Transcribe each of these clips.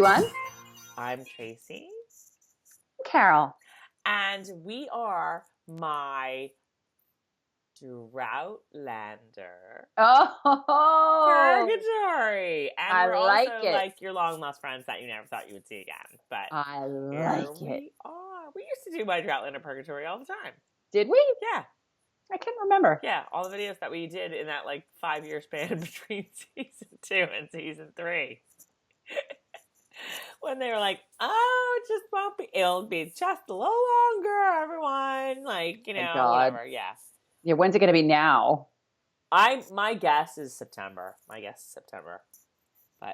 everyone. I'm Tracy. Carol. And we are my Droughtlander Oh, Purgatory. And I we're like also it. like your long lost friends that you never thought you would see again. But I here like it. we are. We used to do my Droughtlander Purgatory all the time. Did we? Yeah. I can't remember. Yeah, all the videos that we did in that like 5-year span between season 2 and season 3. When they were like, oh, it just won't be, it'll be just a little longer, everyone. Like, My God. whatever. Yeah. Yeah, when's it going to be now? My guess is September. But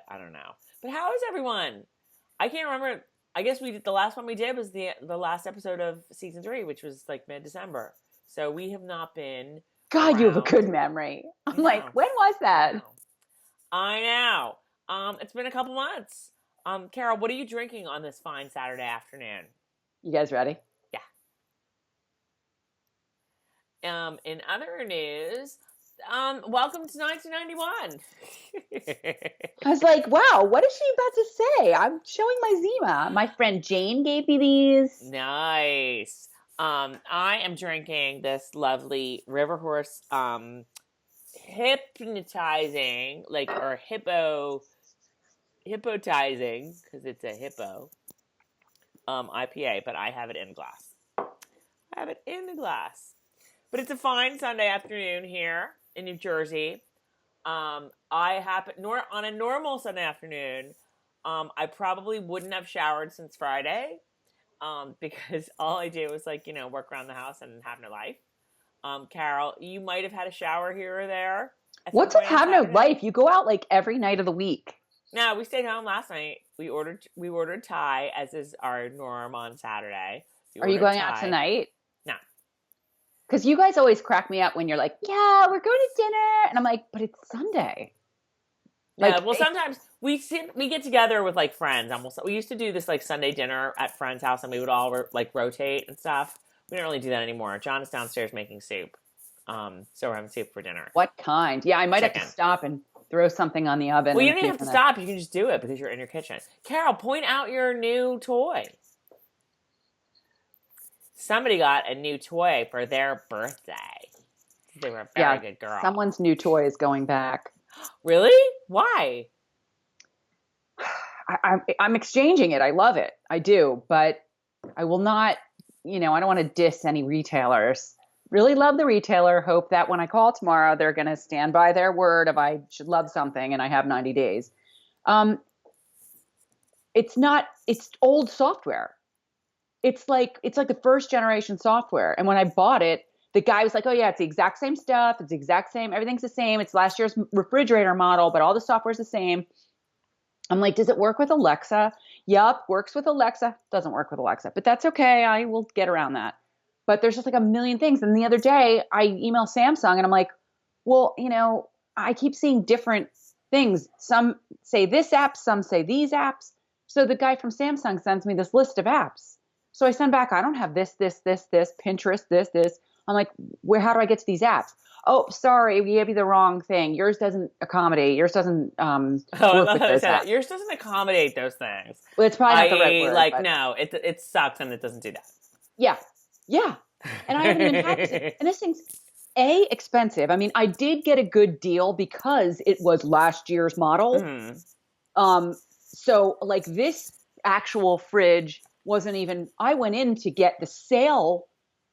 I don't know. But how is everyone? I can't remember. I guess the last one we did was the last episode of season 3, which was like mid-December. So we have not been God, you have a around. good memory. I'm like, when was that? I know. It's been a couple months. Carol, what are you drinking on this fine Saturday afternoon? You guys ready? Yeah. In other news, welcome to 1991. I was like, wow, what is she about to say? I'm showing my Zima. My friend Jane gave me these. Nice. I am drinking this lovely River Horse hypnotizing, or hippotizing, because it's a hippo IPA, but I have it in a glass. But it's a fine Sunday afternoon here in New Jersey. On a normal Sunday afternoon, I probably wouldn't have showered since Friday, because all I do is work around the house and have no life. Carol, you might have had a shower here or there. What's up, have no life? You go out like every night of the week. No, we stayed home last night. We ordered Thai, as is our norm on Saturday. Are you going out tonight? No. Because you guys always crack me up when you're like, yeah, we're going to dinner. And I'm like, but it's Sunday. Sometimes we get together with friends. We used to do this Sunday dinner at friends' house, and we would all rotate and stuff. We don't really do that anymore. John is downstairs making soup. So we're having soup for dinner. What kind? Yeah, I might have to stop and throw something on the oven. Well, you don't even have to stop. You can just do it because you're in your kitchen. Carol, point out your new toy. Somebody got a new toy for their birthday. They were a very good girl. Someone's new toy is going back. Really? Why? I'm exchanging it. I love it. I do. But I will not, I don't want to diss any retailers. Really love the retailer. Hope that when I call tomorrow, they're going to stand by their word if I should love something and I have 90 days. It's old software. It's like the first generation software. And when I bought it, the guy was like, oh yeah, it's the exact same stuff. It's the exact same. Everything's the same. It's last year's refrigerator model, but all the software's the same. I'm like, does it work with Alexa? Yup, works with Alexa. Doesn't work with Alexa, but that's okay. I will get around that. But there's just a million things. And the other day I email Samsung and I'm like, well, I keep seeing different things. Some say this app, some say these apps. So the guy from Samsung sends me this list of apps. So I send back, I don't have this, Pinterest, this. I'm like, how do I get to these apps? Oh, sorry, we gave you the wrong thing. Yours doesn't accommodate. Yours doesn't work with those apps. Yours doesn't accommodate those things. Well, it's probably not the right word. But... no, it sucks and it doesn't do that. Yeah. And I haven't even had this. And this thing's expensive. I mean, I did get a good deal because it was last year's model. Mm-hmm. So this actual fridge wasn't even, I went in to get the sale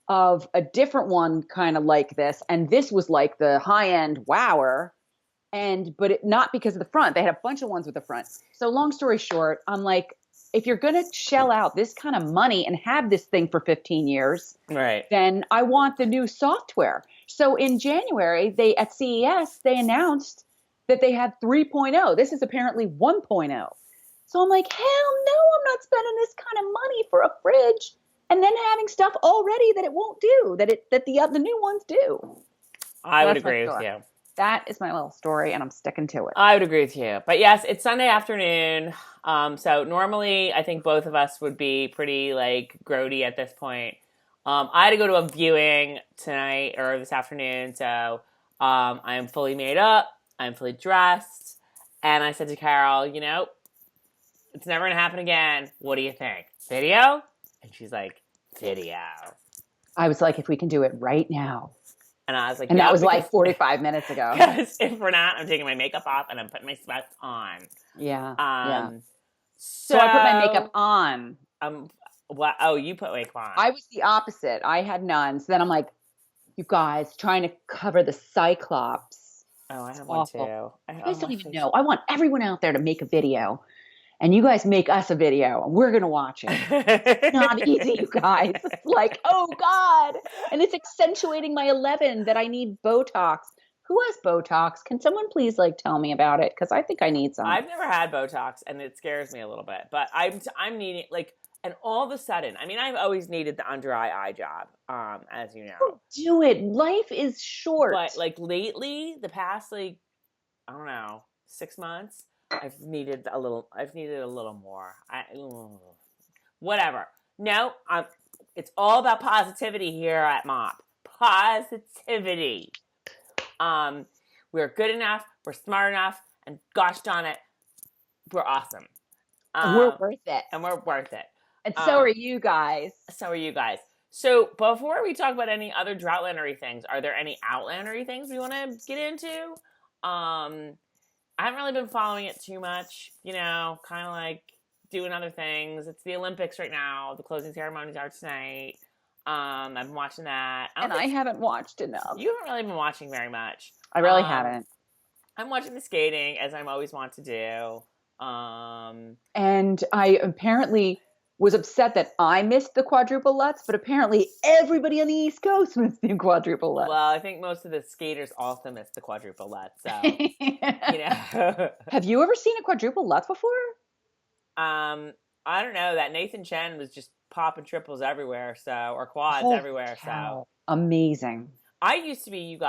of a different one kind of like this. And this was like the high-end wower. But not because of the front. They had a bunch of ones with the front. So long story short, I'm like, if you're going to shell out this kind of money and have this thing for 15 years, right, then I want the new software. So in January, at CES, they announced that they had 3.0. This is apparently 1.0. So I'm like, hell no, I'm not spending this kind of money for a fridge and then having stuff already that it won't do, that the new ones do. I would agree with you. That is my little story, and I'm sticking to it. I would agree with you. But yes, it's Sunday afternoon. So normally, I think both of us would be pretty grody at this point. I had to go to a viewing tonight or this afternoon. So I am fully made up. I'm fully dressed. And I said to Carol, It's never going to happen again. What do you think? Video? And she's like, video. I was like, if we can do it right now. And I was like, And yeah, that was because, like 45 minutes ago. Because if we're not, I'm taking my makeup off and I'm putting my sweats on. Yeah. So I put my makeup on. You put makeup on. I was the opposite. I had none. So then I'm like, you guys, trying to cover the Cyclops. Oh, I have awful. One too. You guys don't even know. I want everyone out there to make a video. And you guys make us a video, and we're going to watch it. It's not easy, you guys. It's like, oh, God. And it's accentuating my 11 that I need Botox. Who has Botox? Can someone please, tell me about it? Because I think I need some. I've never had Botox, and it scares me a little bit. But I'm needing, and all of a sudden, I mean, I've always needed the under-eye job, as you know. Oh, do it. Life is short. But, lately, the past, I don't know, 6 months, I've needed a little more. Whatever. No, it's all about positivity here at MOP. Positivity. We're good enough, we're smart enough, and gosh darn it, we're awesome. We're worth it. And we're worth it. And so are you guys. So before we talk about any other Droughtlandery things, are there any Outlandery things we want to get into? I haven't really been following it too much, kind of doing other things. It's the Olympics right now. The closing ceremonies are tonight. I've been watching that. I haven't watched enough. You haven't really been watching very much. I really haven't. I'm watching the skating, as I'm always want to do. And I apparently was upset that I missed the quadruple Lutz, but apparently everybody on the East Coast missed the quadruple Lutz. Well, I think most of the skaters also missed the quadruple Lutz. So, Have you ever seen a quadruple Lutz before? I don't know. That Nathan Chen was just popping triples everywhere, or quads everywhere. Cow. So amazing. I used to be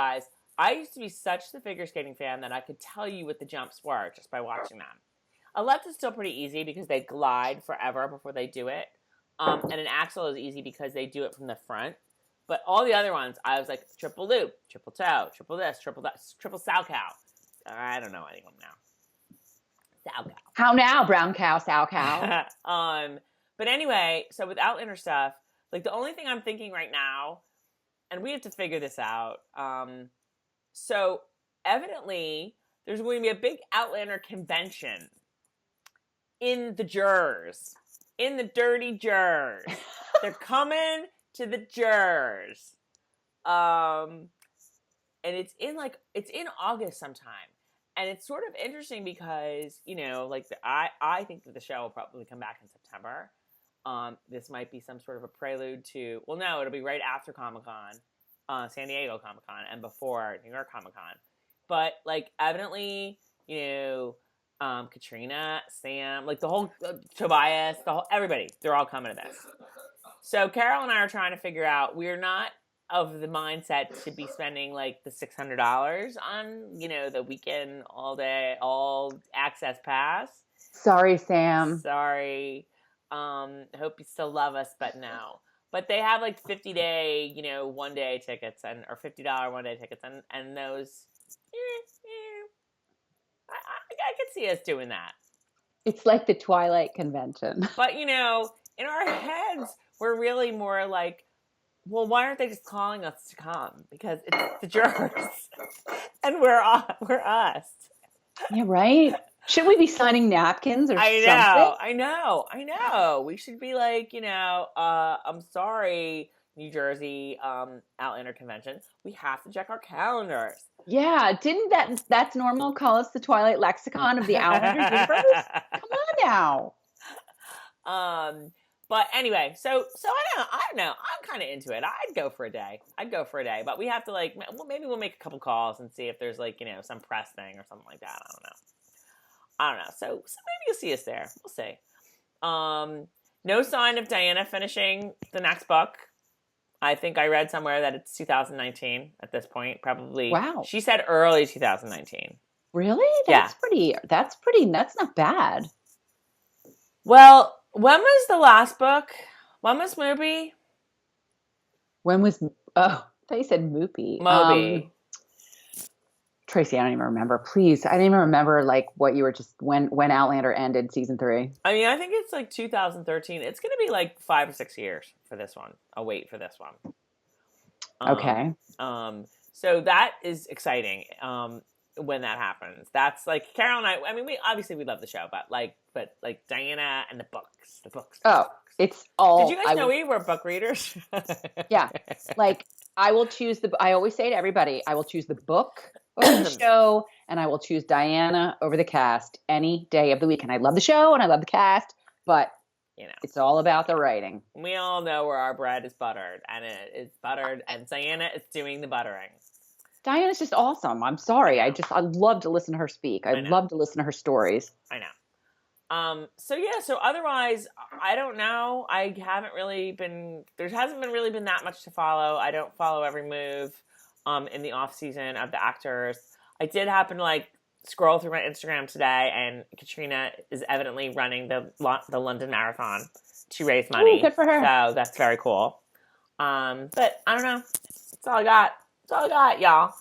such the figure skating fan that I could tell you what the jumps were just by watching them. A Lutz is still pretty easy because they glide forever before they do it. And an axle is easy because they do it from the front. But all the other ones, I was like, triple loop, triple toe, triple this, triple that, triple sow cow. I don't know anyone now. Sow cow. How now, brown cow, sow cow? But anyway, so with Outlander stuff, the only thing I'm thinking right now, and we have to figure this out. So evidently, there's going to be a big Outlander convention in the Jers, in the dirty Jers. They're coming to the Jers. And it's in August sometime. And it's sort of interesting because, I think that the show will probably come back in September. This might be some sort of a prelude to, well, no, it'll be right after Comic-Con, San Diego Comic-Con, and before New York Comic-Con. But, evidently, Katrina, Sam, the whole Tobias, everybody, they're all coming to this. So Carol and I are trying to figure out, we're not of the mindset to be spending the $600 on, the weekend, all day, all access pass. Sorry, Sam. Sorry. Hope you still love us, but no. But they have 50-day, one-day tickets or $50 one-day tickets, and those, I could see us doing that. It's like the Twilight convention. But, in our heads, we're really more well, why aren't they just calling us to come? Because it's the Jers. And we're us. Yeah, right? Should we be signing napkins or something? I know. We should be I'm sorry, New Jersey Outlander Convention. We have to check our calendars. Yeah, didn't that's normal call us the Twilight Lexicon of the Outlander universe? Come on now. But anyway, so I don't know. I'm kind of into it. I'd go for a day. But we have to maybe we'll make a couple calls and see if there's some press thing or something like that. I don't know. So maybe you'll see us there. We'll see. No sign of Diana finishing the next book. I think I read somewhere that it's 2019 at this point. Probably. Wow. She said early 2019. Really? That's pretty. That's not bad. Well, when was the last book? When was Moby? When was? Oh, I thought you said Moopy. Moby. Tracy, I don't even remember. Please, I didn't even remember like what you were just when Outlander ended season 3. I mean, I think it's like 2013. It's going to be like 5 or 6 years for this one. I'll wait for this one. Okay. So that is exciting. When that happens, that's like Carol and I. I mean, we love the show, but like Diana and the books. Oh, it's all. Did you guys know we were book readers? Yeah, like I will choose I always say to everybody, I will choose the book over the show, and I will choose Diana over the cast any day of the week. And I love the show and I love the cast, but it's all about the writing. We all know where our bread is buttered, and it is buttered, and Diana is doing the buttering. Diana's just awesome. I'm sorry. I love to listen to her speak. I love to listen to her stories. I know. So otherwise, I don't know. I haven't really been, there hasn't been really been that much to follow. I don't follow every move in the off season of the actors. I did happen to like scroll through my Instagram today, and Katrina is evidently running the London Marathon to raise money. Good for her. So that's very cool. But I don't know. That's all I got. That's all I got, y'all.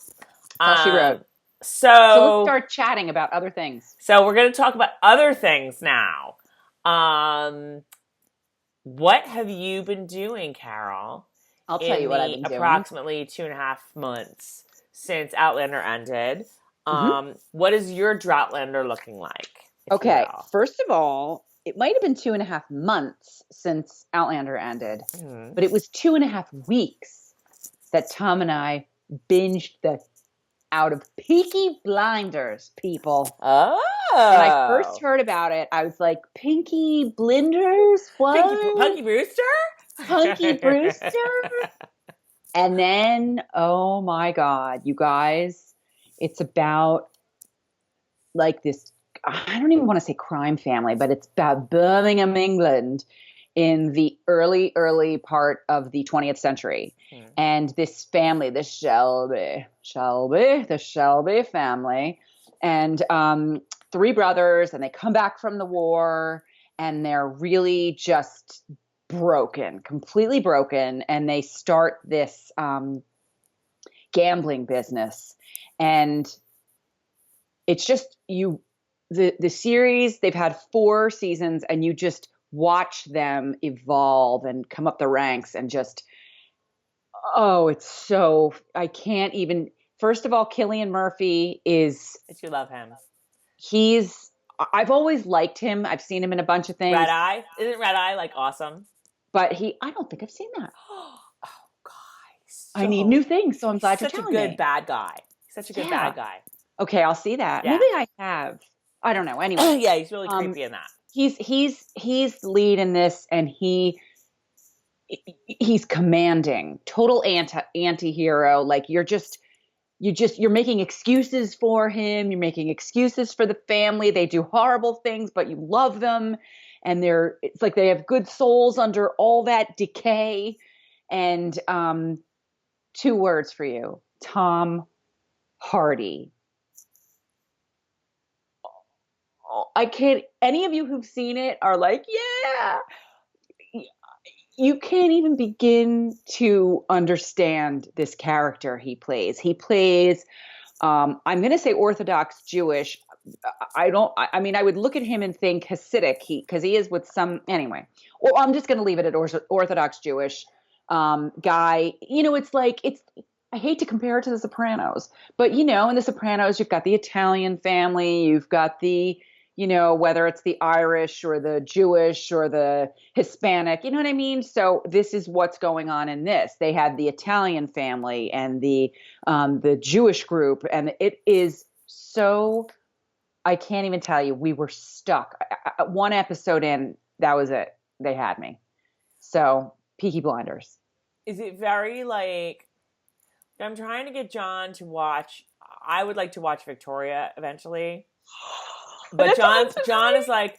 That's all she wrote. So let's start chatting about other things. So we're going to talk about other things now. What have you been doing, Carol? I'll tell you what I've been doing. Approximately 2.5 months since Outlander ended. What is your Droughtlander looking like? Okay, first of all, it might have been 2.5 months since Outlander ended, but it was 2.5 weeks that Tom and I binged out of Peaky Blinders, people. Oh. When I first heard about it, I was like, Pinky Blinders? What? Punky Brewster? Punky Brewster? And then, oh my God, you guys, it's about like this, I don't even want to say crime family, but it's about Birmingham, England in the early part of the 20th century. And this family, the Shelby family, and 3 brothers, and they come back from the war, and they're really just broken, completely broken, and they start this gambling business. And it's just the series, they've had 4 seasons, and you just watch them evolve and come up the ranks, and just it's so, I can't even. First of all, Cillian Murphy is. You love him. I've always liked him. I've seen him in a bunch of things. Red Eye? Isn't Red Eye like awesome? But I don't think I've seen that. Oh, guys. I need new things, so I'm glad you're telling me. Such a good bad guy. Such a good bad guy. Okay, I'll see that. Yeah. Maybe I have. I don't know. Anyway. Yeah, he's really creepy in that. He's lead in this, and he's commanding, total anti-hero. Like you're making excuses for him. You're making excuses for the family. They do horrible things, but you love them. And it's like they have good souls under all that decay. And 2 words for you, Tom Hardy. I can't, any of you who've seen it are like, yeah. You can't even begin to understand this character he plays. He plays, I'm going to say Orthodox Jewish. I would look at him and think Hasidic, because he is with some, anyway. Well, I'm just going to leave it at Orthodox Jewish guy. It's like, I hate to compare it to The Sopranos, but in The Sopranos, you've got the Italian family, you've got the, whether it's the Irish or the Jewish or the Hispanic, you know what I mean? So this is what's going on in this. They had the Italian family and the Jewish group, and it is so, I can't even tell you, we were stuck. 1 episode in, that was it. They had me. So Peaky Blinders. Is it very like, I'm trying to get John to watch, I would like to watch Victoria eventually. But John is like,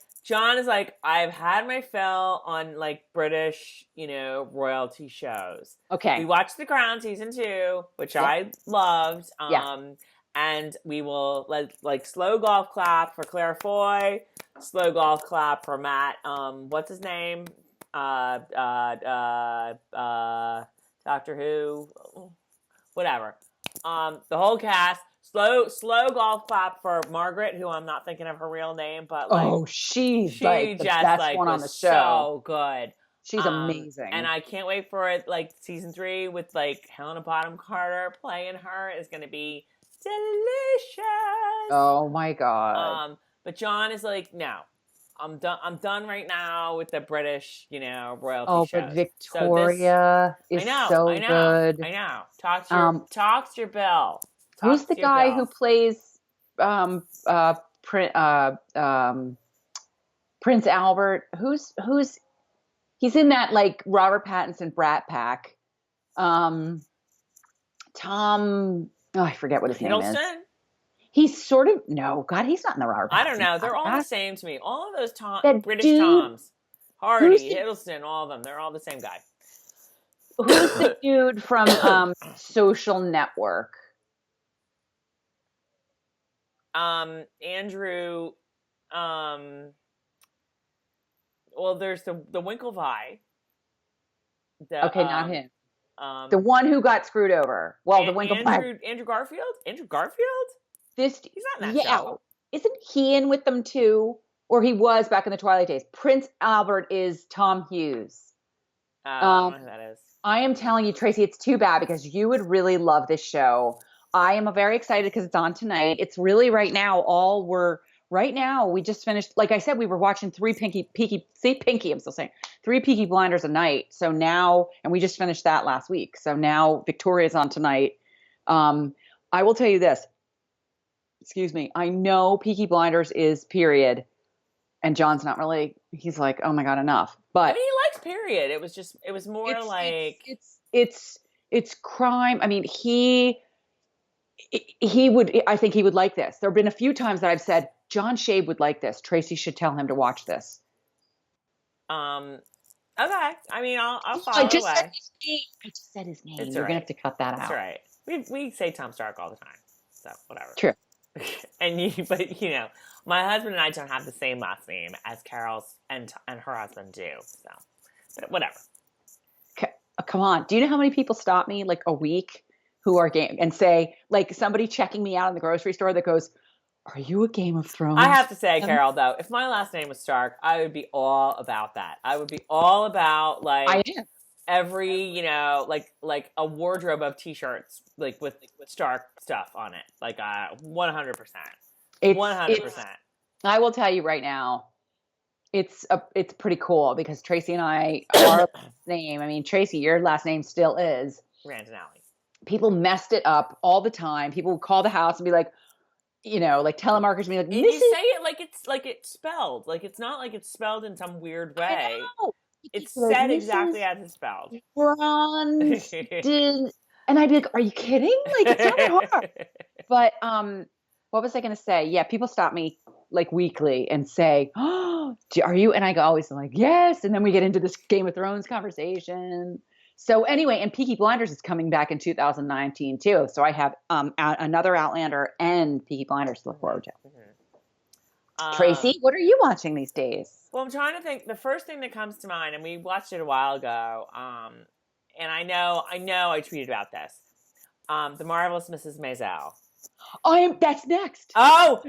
I've had my fill on like British, royalty shows. Okay. We watched The Crown season 2, which I loved. And we will like slow golf clap for Claire Foy, slow golf clap for Matt. What's his name? Doctor Who, whatever. The whole cast. slow golf clap for Margaret, who I'm not thinking of her real name, but like she's she like the just best like one on was the show. so good. She's And amazing. I can't wait for it. Like season 3 with like Helena Bonham Carter playing her is going to be delicious. Oh my God. But John is like, no, I'm done. I'm done right now with the British, royalty Oh, but shows. So this, Victoria is I so good. know. Talk Um, to your Bill. who's Talk the to your guy Bill. who plays um Prince Albert? Who's he's in that like Robert Pattinson Brat Pack. Um, Tom, I forget what his name is. Hiddleston? He's sort of no, God, he's not in the Robert Pattinson. I don't know. They're all Brat the same to me. All of those That British dude, Toms, Hardy, Hiddleston, all of them. They're all the same guy. Who's the dude from Social Network? Andrew. Well, there's the Winklevi. Okay, not him. Um, The one who got screwed over. Well, the Winklevi. Andrew Garfield. Andrew Garfield. He's not in that show. Isn't he in with them too? Or he was back in the Twilight days. Prince Albert is Tom Hughes. I don't know who that is. I am telling you, Tracy, it's too bad because you would really love this show. I am very excited because it's on tonight. It's really right now, we just finished, like I said, we were watching three Peaky Blinders a night. So now, and we just finished that last week. So now Victoria's on tonight. I will tell you this, excuse me. I know Peaky Blinders is period. And John's not really, he's like, oh my God, enough. But I mean, he likes period. It was more it's crime. I mean, I think he would like this. There have been a few times that I've said, John Shade would like this. Tracy should tell him to watch this. Okay. I mean, I'll follow away. I just said his name. It's You're right. gonna have to cut that out. That's right. We say Tom Stark all the time, so whatever. True. But my husband and I don't have the same last name as Carol's and her husband do. So, but whatever. Come on. Do you know how many people stop me like a week who are game and say like somebody checking me out in the grocery store that goes, "Are you a Game of Thrones?" I have to say, Carol, though, if my last name was Stark, I would be all about that. I would be all about like I am. every, like a wardrobe of T-shirts, like with Stark stuff on it, like 100%. 100%. I will tell you right now, it's pretty cool because Tracy and I, our last name. I mean, Tracy, your last name still is Randinelli. People messed it up all the time. People would call the house and be like, like telemarketers would be like, and you say it like it's spelled. Like it's not like it's spelled in some weird way. It's said exactly as it's spelled. And I'd be like, are you kidding? Like, it's not hard. But what was I going to say? Yeah, people stop me like weekly and say, oh, are you? And I always am like, yes. And then we get into this Game of Thrones conversation. So anyway, and Peaky Blinders is coming back in 2019 too. So I have another Outlander and Peaky Blinders to look forward to. Tracy, what are you watching these days? Well, I'm trying to think. The first thing that comes to mind, and we watched it a while ago, and I know I tweeted about this. The Marvelous Mrs. Maisel. That's next. Oh,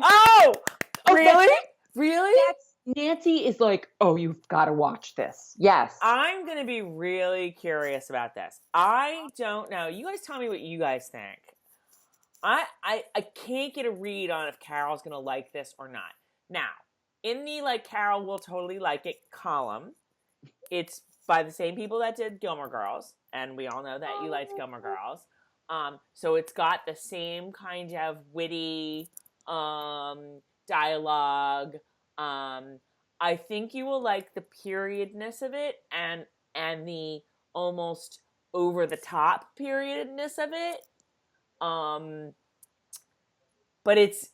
really? Really? Nancy is like, oh, you've got to watch this. Yes. I'm going to be really curious about this. I don't know. You guys tell me what you guys think. I can't get a read on if Carol's going to like this or not. Now, in the like Carol will totally like it column, it's by the same people that did Gilmore Girls, and we all know that you liked Gilmore Girls. So it's got the same kind of witty dialogue. I think you will like the periodness of it and the almost over the top periodness of it. But it's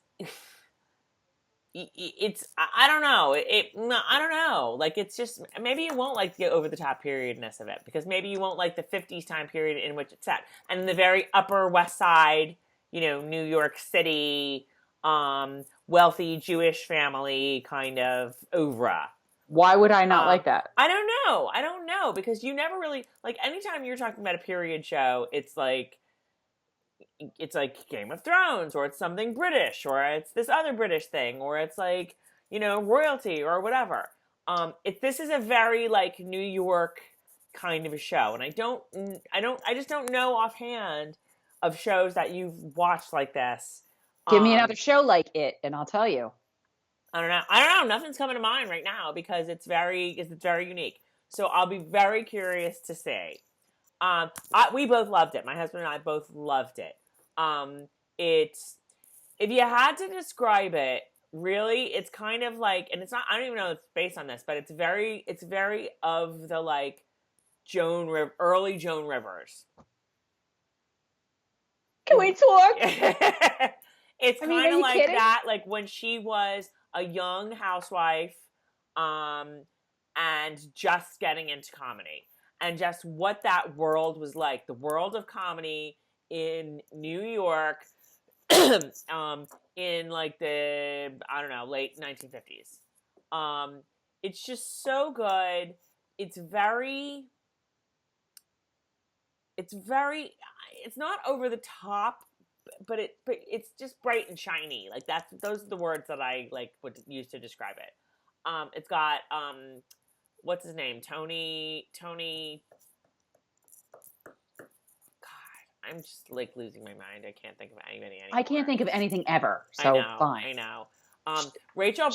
I don't know. I don't know. Like it's just maybe you won't like the over the top periodness of it because maybe you won't like the 50s time period in which it's set and the very Upper West Side, New York City, wealthy Jewish family kind of oeuvre. Why would I not like that? I don't know because you never really like anytime you're talking about a period show, it's like it's like Game of Thrones, or it's something British, or it's this other British thing, or it's like, royalty or whatever. This is a very like New York kind of a show, and I just don't know offhand of shows that you've watched like this. Give me another show like it, and I'll tell you. I don't know. Nothing's coming to mind right now because it's very unique. So I'll be very curious to see. We both loved it. My husband and I both loved it. It's, if you had to describe it, really, it's kind of like, and it's not, I don't even know if it's based on this, but it's very of the like early Joan Rivers. Can we talk? It's kind of like kidding? that, like when she was a young housewife, and just getting into comedy, and just what that world was like, the world of comedy in New York, in like the, I don't know, late 1950s. It's just so good. It's not over the top, but it's just bright and shiny. Like those are the words that I like would use to describe it. It's got what's his name? Tony. God, I'm just like losing my mind. I can't think of anybody anymore. I can't think of anything ever. So fine. I know. Rachel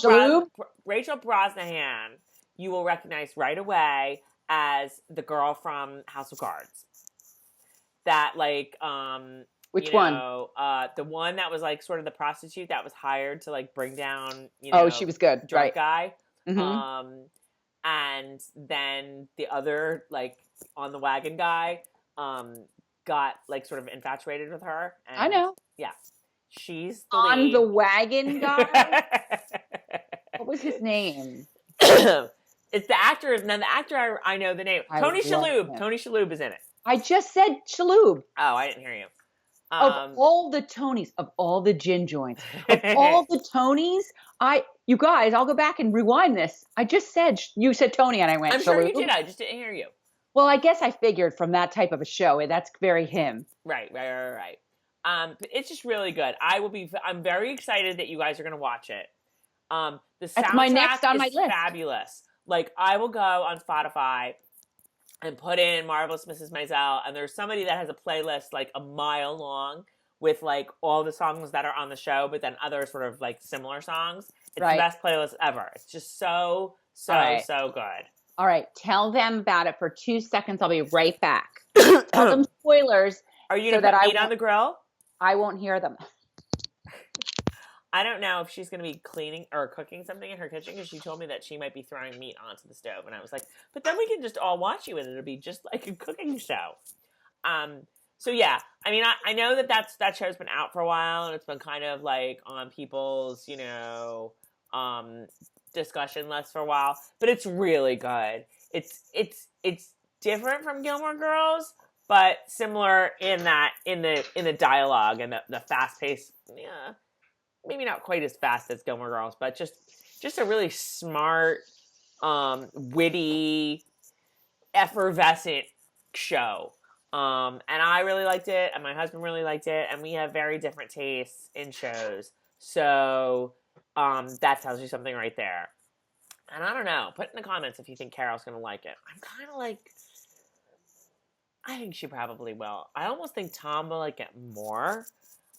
Brosnahan, you will recognize right away as the girl from House of Cards. That like which one? The one that was like sort of the prostitute that was hired to like bring down, she was good, drunk right? Guy. Mm-hmm. And then the other like on the wagon guy got like sort of infatuated with her. And, I know. Yeah, she's the on lead. the wagon guy. What was his name? It's the actor. And then the actor, I know the name. Tony Shalhoub. Tony Shalhoub is in it. I just said Shalhoub. Oh, I didn't hear you. Of all the Tonys, of all the gin joints, of all the Tonys, you guys, I'll go back and rewind this. I just said, you said Tony and I went, I'm Shalhoub. sure you did. I just didn't hear you. Well, I guess I figured from that type of a show, that's very him. Right. It's just really good. I'm very excited that you guys are going to watch it. The That's my next on my list. Fabulous. Like, I will go on Spotify and put in Marvelous Mrs. Maisel, and there's somebody that has a playlist like a mile long with like all the songs that are on the show, but then other sort of like similar songs. It's the best playlist ever. It's just so good. All right, tell them about it for 2 seconds. I'll be right back. Tell them spoilers. Are you going to put meat on the grill? I won't hear them. I don't know if she's going to be cleaning or cooking something in her kitchen, because she told me that she might be throwing meat onto the stove. And I was like, but then we can just all watch you and it'll be just like a cooking show. So yeah, I mean, I know that show's been out for a while and it's been kind of like on people's, discussion list for a while, but it's really good. It's different from Gilmore Girls, but similar in the dialogue and the fast paced, maybe not quite as fast as Gilmore Girls, but just a really smart, witty, effervescent show. And I really liked it, and my husband really liked it, and we have very different tastes in shows. So that tells you something right there. And I don't know. Put in the comments if you think Carol's going to like it. I'm kind of like, I think she probably will. I almost think Tom will like it more.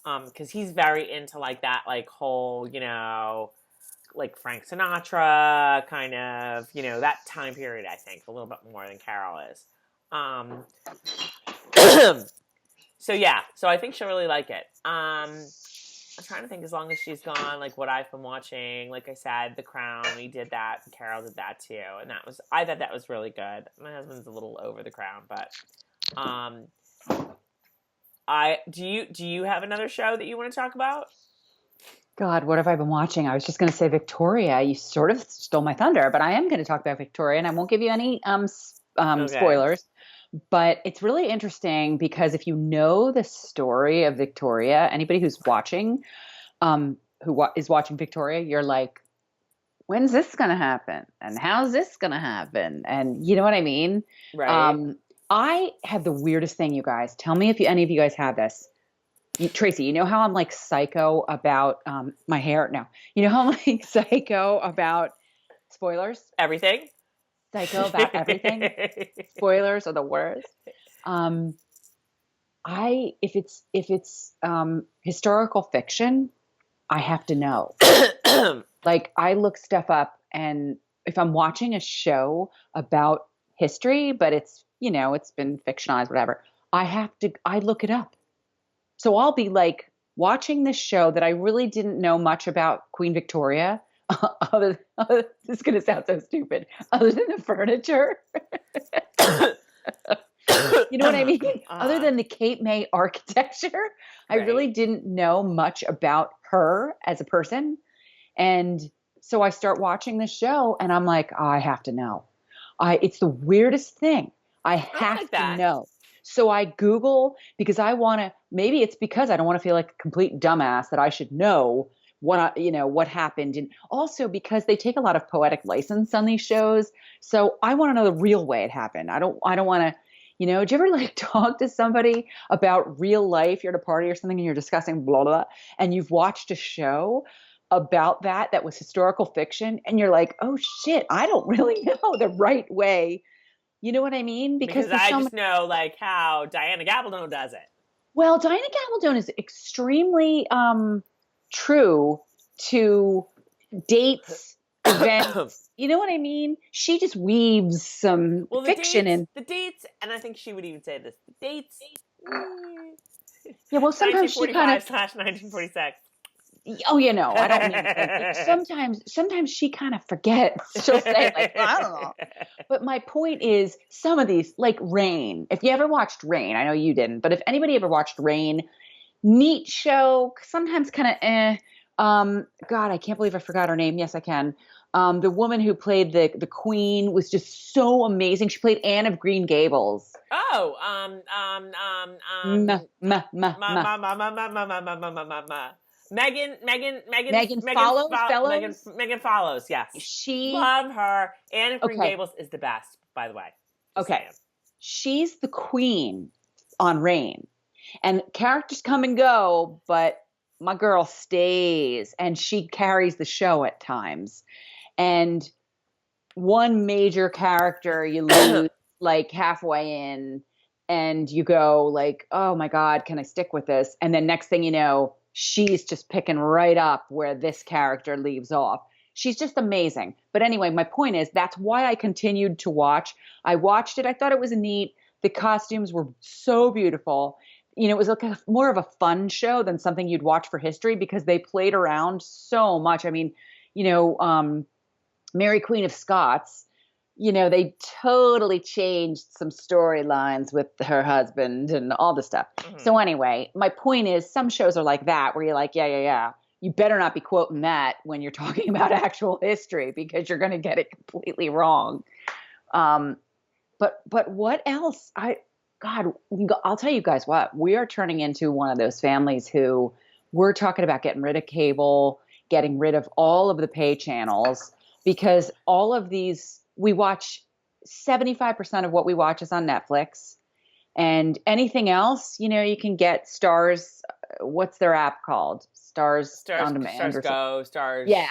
Because he's very into like that, like whole, like Frank Sinatra kind of, that time period, I think, a little bit more than Carol is. So yeah, so I think she'll really like it. I'm trying to think, as long as she's gone, like what I've been watching, like I said, The Crown, we did that, and Carol did that too, and I thought that was really good. My husband's a little over The Crown, but, do you have another show that you want to talk about? God, what have I been watching? I was just going to say Victoria. You sort of stole my thunder, but I am going to talk about Victoria, and I won't give you any spoilers. But it's really interesting because if you know the story of Victoria, anybody who's watching, is watching Victoria, you're like, when's this going to happen? And how's this going to happen? And you know what I mean? Right. I have the weirdest thing, you guys. Tell me if any of you guys have this. Tracy, you know how I'm like psycho about my hair? No. You know how I'm like psycho about spoilers? Everything. Psycho about everything? Spoilers are the worst. Um, if it's historical fiction, I have to know. Like I look stuff up, and if I'm watching a show about history, but it's been fictionalized, whatever, I look it up. So I'll be like watching this show that I really didn't know much about Queen Victoria. This is going to sound so stupid. Other than the furniture, you know what I mean? Other than the Cape May architecture, I really Right. didn't know much about her as a person. And so I start watching this show and I'm like, oh, I have to know. It's the weirdest thing. I I have like to that. know. So I Google because I want to, maybe it's because I don't want to feel like a complete dumbass that I should know what happened. And also because they take a lot of poetic license on these shows. So I want to know the real way it happened. I don't want to, do you ever like talk to somebody about real life? You're at a party or something and you're discussing blah, blah, and you've watched a show about that was historical fiction and you're like, oh shit, I don't really know the right way. You know what I mean? Because Because there's I so just much. know like how Diana Gabaldon does it. Well, Diana Gabaldon is extremely true to dates, events. You know what I mean? She just weaves some Well, fiction in. the dates, and I think she would even say this: the dates. Yeah, well, sometimes she kind of. 1945 slash 1946. Oh, I don't mean like sometimes she kind of forgets. She'll say like, I don't know. But my point is some of these, like Rain. If you ever watched Rain, I know you didn't, but if anybody ever watched Rain, neat show, sometimes kind of God, I can't believe I forgot her name. Yes, I can. The woman who played the queen was just so amazing. She played Anne of Green Gables. Oh, Ma, ma, ma, ma, ma. ma, ma, ma, ma, ma, ma, ma, ma, ma, ma, ma. Megan follows fellows. Megan follows. Yes, She love her. Anne of Green okay. Gables is the best, by the way. Just Okay. saying. She's the queen on Rain. And characters come and go, but my girl stays and she carries the show at times. And one major character you lose like halfway in and you go like, "Oh my god, can I stick with this?" And then next thing you know, she's just picking right up where this character leaves off. She's just amazing. But anyway, my point is that's why I continued to watch. I watched it. I thought it was neat. The costumes were so beautiful. It was like more of a fun show than something you'd watch for history because they played around so much. I mean, you know, um, Mary Queen of Scots, they totally changed some storylines with her husband and all this stuff. Mhm. So anyway, my point is some shows are like that where you're like, yeah, yeah, yeah. You better not be quoting that when you're talking about actual history because you're going to get it completely wrong. Um, but what else? God, I'll tell you guys what, we are turning into one of those families who we're talking about getting rid of cable, getting rid of all of the pay channels because all of these, we watch 75% of what we watch is on Netflix. And anything else, you can get Stars. What's their app called? Stars on Demand Stars or something. Go, Stars Yeah,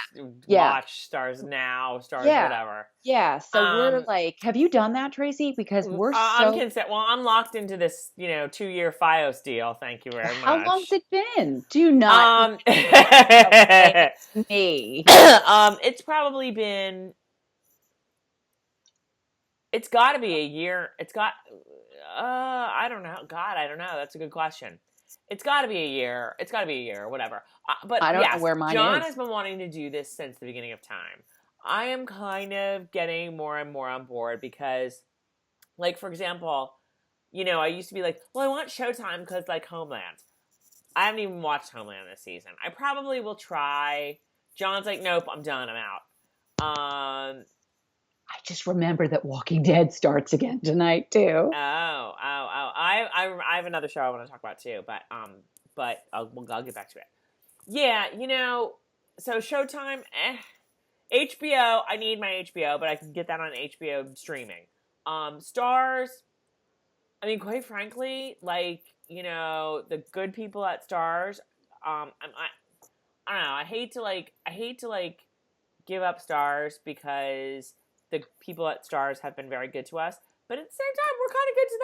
yeah, Watch, Stars Now, Stars yeah, whatever. yeah. So we're like, have you done that, Tracy? Because we're I'm so. consent. Well, I'm locked into this, 2-year FiOS deal. Thank you very How long's much. it been? Do not Um, blame me. it's probably been. It's got to be a year. It's got. I don't know. God, I don't know. That's a good question. It's got to be a year. It's got to be a year, whatever. But I don't know yes, where mine John is. has been wanting to do this since the beginning of time. I am kind of getting more and more on board because, like, for example, I used to be like, well, I want Showtime because, like, Homeland. I haven't even watched Homeland this season. I probably will try. John's like, nope, I'm done. I'm out. I just remember that Walking Dead starts again tonight too. I have another show I want to talk about too, but I'll get back to it. Yeah, so Showtime, HBO. I need my HBO, but I can get that on HBO streaming. Stars. I mean, quite frankly, like, the good people at Stars, I don't know. I hate to like give up Stars because the people at Stars have been very good to us. But at the same time, we're kind of good to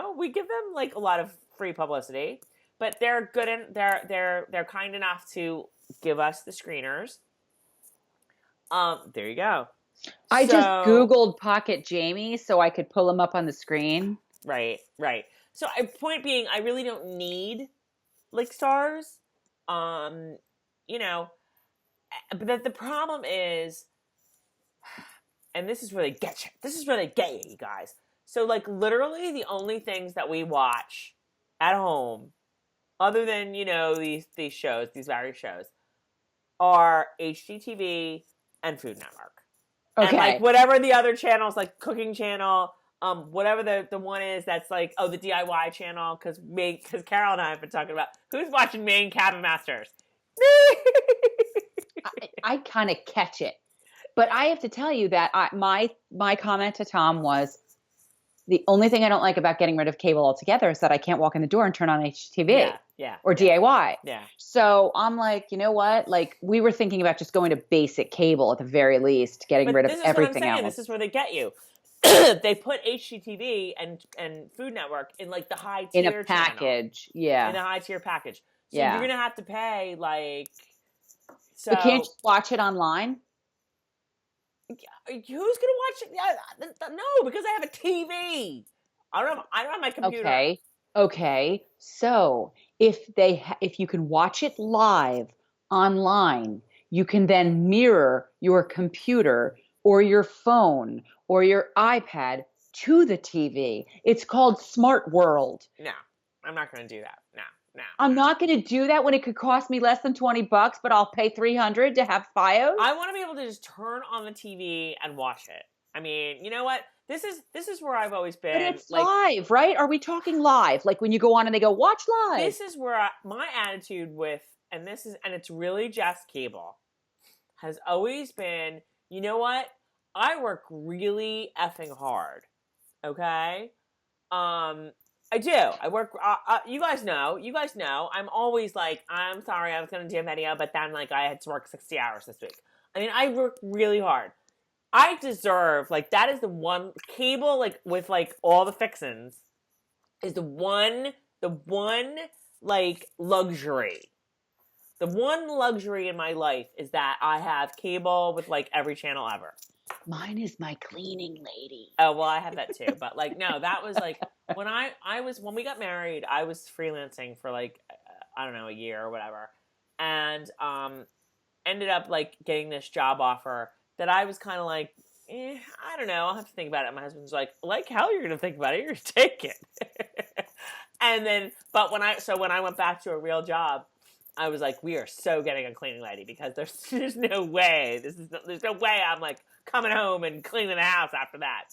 them. We give them like a lot of free publicity, but they're good and they're kind enough to give us the screeners. There you go. I just Googled Pocket Jamie so I could pull him up on the screen. Right. So, point being, I really don't need like Stars. But the problem is, and this is where they get you. This is where they get you guys. So, like, literally the only things that we watch at home, other than, these shows, these various shows, are HGTV and Food Network. Okay. And, like, whatever the other channels, like Cooking Channel, whatever the one is that's like, the DIY channel, because Carol and I have been talking about who's watching Maine Cabin Masters. I kind of catch it, but I have to tell you that my comment to Tom was, the only thing I don't like about getting rid of cable altogether is that I can't walk in the door and turn on HGTV or DIY. Yeah. So I'm like, you know what? Like, we were thinking about just going to basic cable at the very least, getting rid of everything else. This is where they get you. They put HGTV and Food Network in like the high tier in a package. Channel, in a high tier package. So you're gonna have to pay like. So but can't you watch it online? Who's gonna watch it? No, because I have a TV. I don't have my computer. Okay. So if you can watch it live online, you can then mirror your computer or your phone or your iPad to the TV. It's called Smart World. No, I'm not going to do that. No. I'm not going to do that when it could cost me less than $20, but I'll pay $300 to have FiOS. I want to be able to just turn on the TV and watch it. I mean, you know what? This is where I've always been. But it's like, live, right? Are we talking live? Like when you go on and they go, watch live. This is where my attitude with, and it's really just cable, has always been, you know what? I work really effing hard. Okay? I do. I work, you guys know, I'm always like, I'm sorry, I was going to do a video, but then like I had to work 60 hours this week. I mean, I work really hard. I deserve, like, that is the one, cable, like, with, like, all the fixins, is the one, like, luxury. The one luxury in my life is that I have cable with, like, every channel ever. Mine is my cleaning lady. Oh, well, I have that too. But, like, no, that was, like, when when we got married, I was freelancing for, like, I don't know, a year or whatever. And ended up, like, getting this job offer that I was kind of like, I don't know, I'll have to think about it. My husband's like hell you're going to think about it. You're going to take it. And then, but when I went back to a real job, I was like, we are so getting a cleaning lady because there's no way. There's no way I'm like coming home and cleaning the house after that.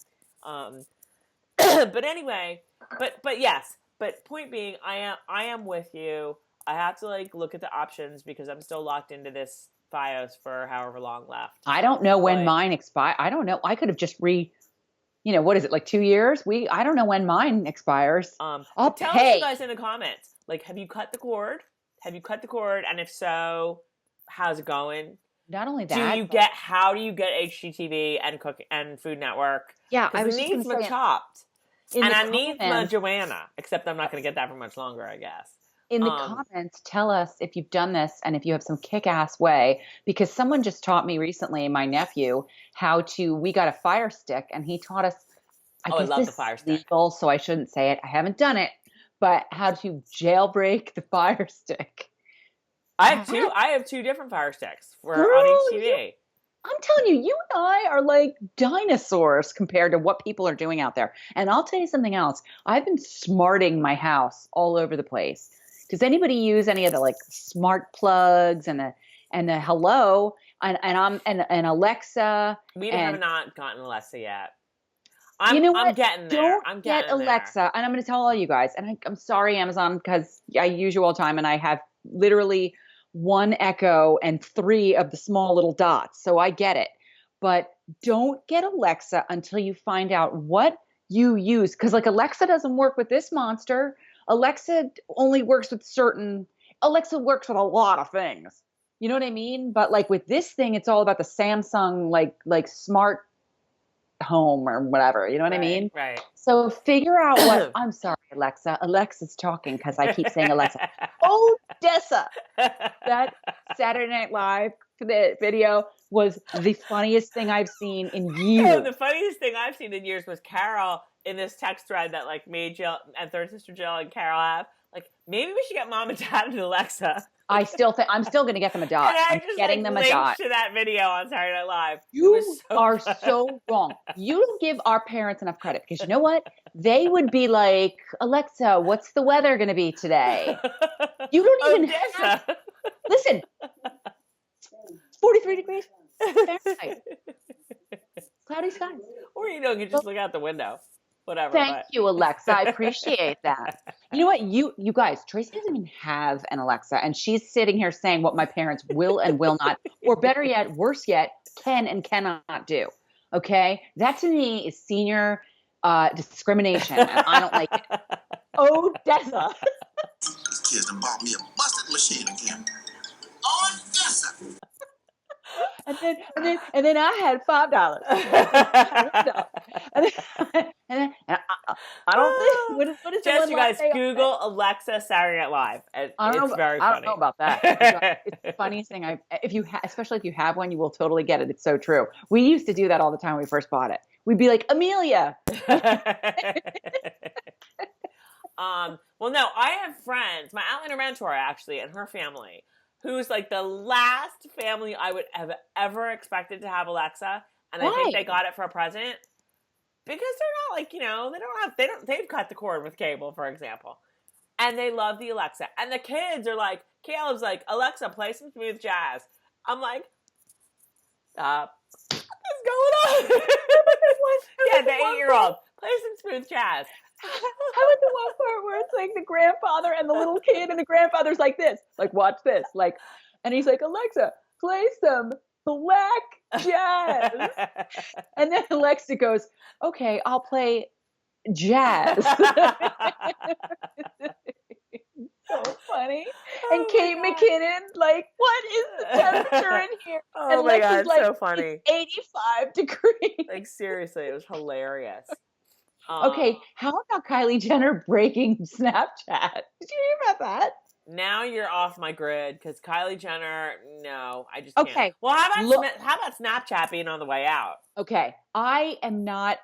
But anyway, but yes, but point being, I am with you. I have to like look at the options because I'm still locked into this FiOS for however long left. I don't know when mine expire. I don't know. I could have just what is it, like 2 years? I don't know when mine expires. I'll tell us you guys in the comments. Like, have you cut the cord? And if so, how's it going? Not only that, how do you get HGTV and Food Network? Yeah, I was needs my Chopped, and I need my Joanna. Except I'm not going to get that for much longer, I guess. In the comments, tell us if you've done this and if you have some kick-ass way, because someone just taught me recently, my nephew, we got a Fire Stick, and he taught us, I love the Fire Stick. Legal, so I shouldn't say it. I haven't done it, but how to jailbreak the Fire Stick. I have two different Fire Sticks on HTV. I'm telling you, you and I are like dinosaurs compared to what people are doing out there. And I'll tell you something else. I've been smarting my house all over the place. Does anybody use any of the like smart plugs and the Hello and Alexa? We have not gotten Alexa yet. I'm getting there. Don't get Alexa. And I'm going to tell all you guys. And I'm sorry, Amazon, because I use you all the time, and I have literally one Echo and 3 of the small little dots. So I get it. But don't get Alexa until you find out what you use. Because like Alexa doesn't work with this monster. Alexa only works with certain. Alexa works with a lot of things. You know what I mean? But like with this thing, it's all about the Samsung like smart home or whatever. You know what I Right, mean? right. So figure out what. I'm sorry, Alexa. Alexa's talking because I keep saying Alexa. Oh, Dessa. That Saturday Night Live video was the funniest thing I've seen in Oh, years. the funniest thing I've seen in years was Carol in this text thread that like me, Jill, and third sister Jill and Carol have. Like, maybe we should get mom and dad and Alexa. I still think I'm still going to get them a dot. And I I'm just getting like them a linked dot. to that video on Saturday Night Live. It was You so are fun. so wrong. You don't give our parents enough credit because you know what? They would be like, Alexa, what's the weather going to be today? You don't even have. Odessa. Listen, it's 43 degrees Fahrenheit. Cloudy skies. Or you can just look out the window. Whatever. Thank you, Alexa. I appreciate that. You know what? You guys, Tracy doesn't even have an Alexa, and she's sitting here saying what my parents will and will not, or better yet, worse yet, can and cannot do. Okay? That to me is senior discrimination, and I don't like it. Odessa. These kids done bought me a busted machine again. Odessa. And then I had $5. And I don't think what is the Just one you guys last Google Alexa Saturday Night Live. It's very funny. I don't know about that. It's the funniest thing especially if you have one, you will totally get it. It's so true. We used to do that all the time when we first bought it. We'd be like, Amelia. Well, no, I have friends, my Outlander mentor actually, and her family, who's like the last family I would have ever expected to have Alexa, and I think they got it for a present because they're not like, they've cut the cord with cable, for example, and they love the Alexa, and the kids are like, Caleb's like, Alexa, play some smooth jazz. I'm like, what's going on? Yeah, the 8-year-old, play some smooth jazz. How about the one part where it's like the grandfather and the little kid, and the grandfather's like this, like watch this, like, and he's like, Alexa, play some black jazz, and then Alexa goes, okay, I'll play jazz. So funny. And Kate McKinnon, like, what is the temperature in here? Oh and my God, it's like, so funny. It's 85 degrees. Like, seriously, it was hilarious. Okay, how about Kylie Jenner breaking Snapchat? Did you hear about that? Now you're off my grid because Kylie Jenner, no, I just can't. Okay. Well, how about Snapchat being on the way out? Okay, I am not.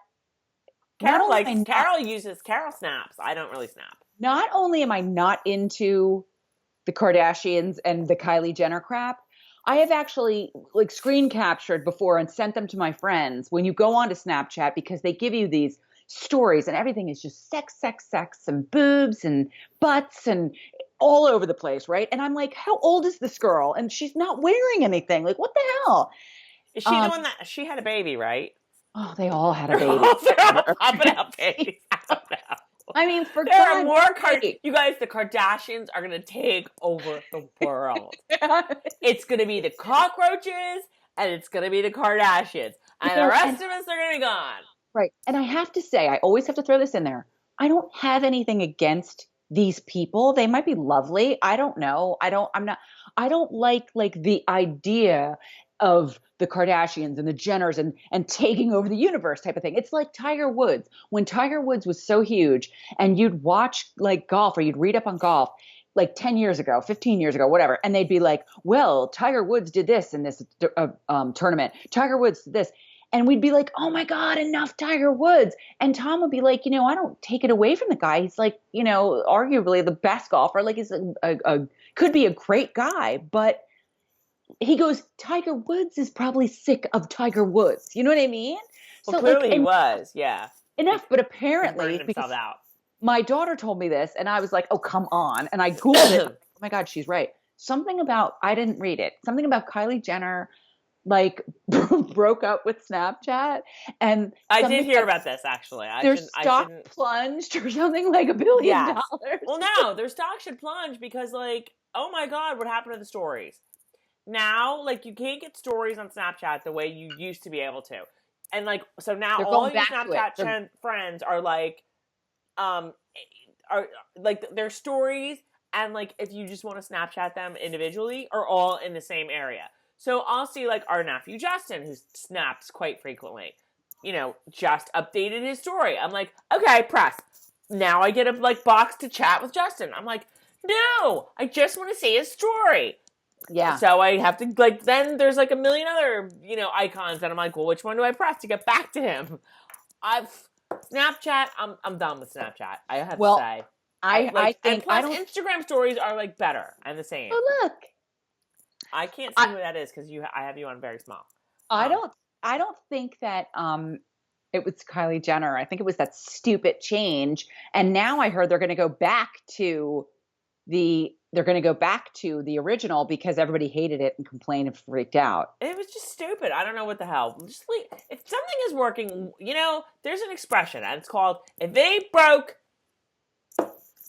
Carol Carol snaps. I don't really snap. Not only am I not into the Kardashians and the Kylie Jenner crap, I have actually like screen captured before and sent them to my friends when you go onto Snapchat because they give you these stories and everything is just sex, and boobs and butts and all over the place, right? And I'm like, how old is this girl? And she's not wearing anything. Like, what the hell? Is she the one that she had a baby, right? Oh, they all had a baby. They're all popping out babies. I don't know. I mean, for there are God's more sake. You guys, the Kardashians are going to take over the world. It's going to be the cockroaches and it's going to be the Kardashians. And the rest of us are going to be gone. Right. And I have to say, I always have to throw this in there. I don't have anything against these people. They might be lovely. I don't know. I don't like the idea of the Kardashians and the Jenners and taking over the universe type of thing. It's like Tiger Woods. When Tiger Woods was so huge and you'd watch like golf or you'd read up on golf like 10 years ago, 15 years ago, whatever. And they'd be like, well, Tiger Woods did this in this tournament. Tiger Woods did this. And we'd be like, oh my God, enough Tiger Woods. And Tom would be like, I don't take it away from the guy. He's like, arguably the best golfer. Like he's could be a great guy, but he goes, Tiger Woods is probably sick of Tiger Woods. You know what I mean? Well, so clearly he was, yeah. Enough, but apparently himself out. My daughter told me this and I was like, oh, come on. And I Googled it. Oh my God, she's right. I didn't read it. Something about Kylie Jenner like broke up with Snapchat, and I did hear about this actually. Their stock plunged or something like $1 billion. Well, no, their stock should plunge because, like, oh my God, what happened to the stories? Now, like, you can't get stories on Snapchat the way you used to be able to. And like, so now They're all going your back to it. Snapchat friends are like, are like their stories, and like if you just want to Snapchat them individually, are all in the same area. So I'll see like our nephew Justin, who snaps quite frequently, just updated his story. I'm like, okay, press. Now I get a like box to chat with Justin. I'm like, no, I just want to see his story. Yeah. So I have to like, then there's like a million other, icons, and I'm like, well, which one do I press to get back to him? Snapchat, I'm done with Snapchat. I have to say. I think, and plus Instagram stories are like better and the same. Oh, look. I can't see who that is because I have you on very small. I don't think that it was Kylie Jenner. I think it was that stupid change. And now I heard they're going to go back to the original because everybody hated it and complained and freaked out. It was just stupid. I don't know what the hell. Just if something is working, there's an expression, and it's called "if it ain't broke,"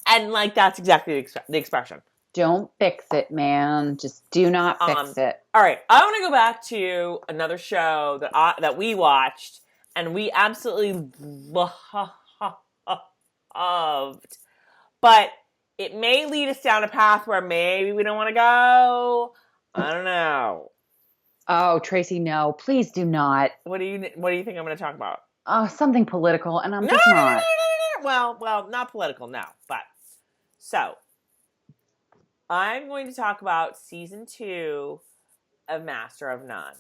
and like that's exactly the expression. Don't fix it, man. Just do not fix it. All right, I want to go back to another show that we watched and we absolutely loved, but it may lead us down a path where maybe we don't want to go. I don't know. Oh, Tracy, no, please do not. What do you think I'm going to talk about? Oh, something political, and I'm just not. No. Well, not political, no. But so I'm going to talk about season 2 of Master of None.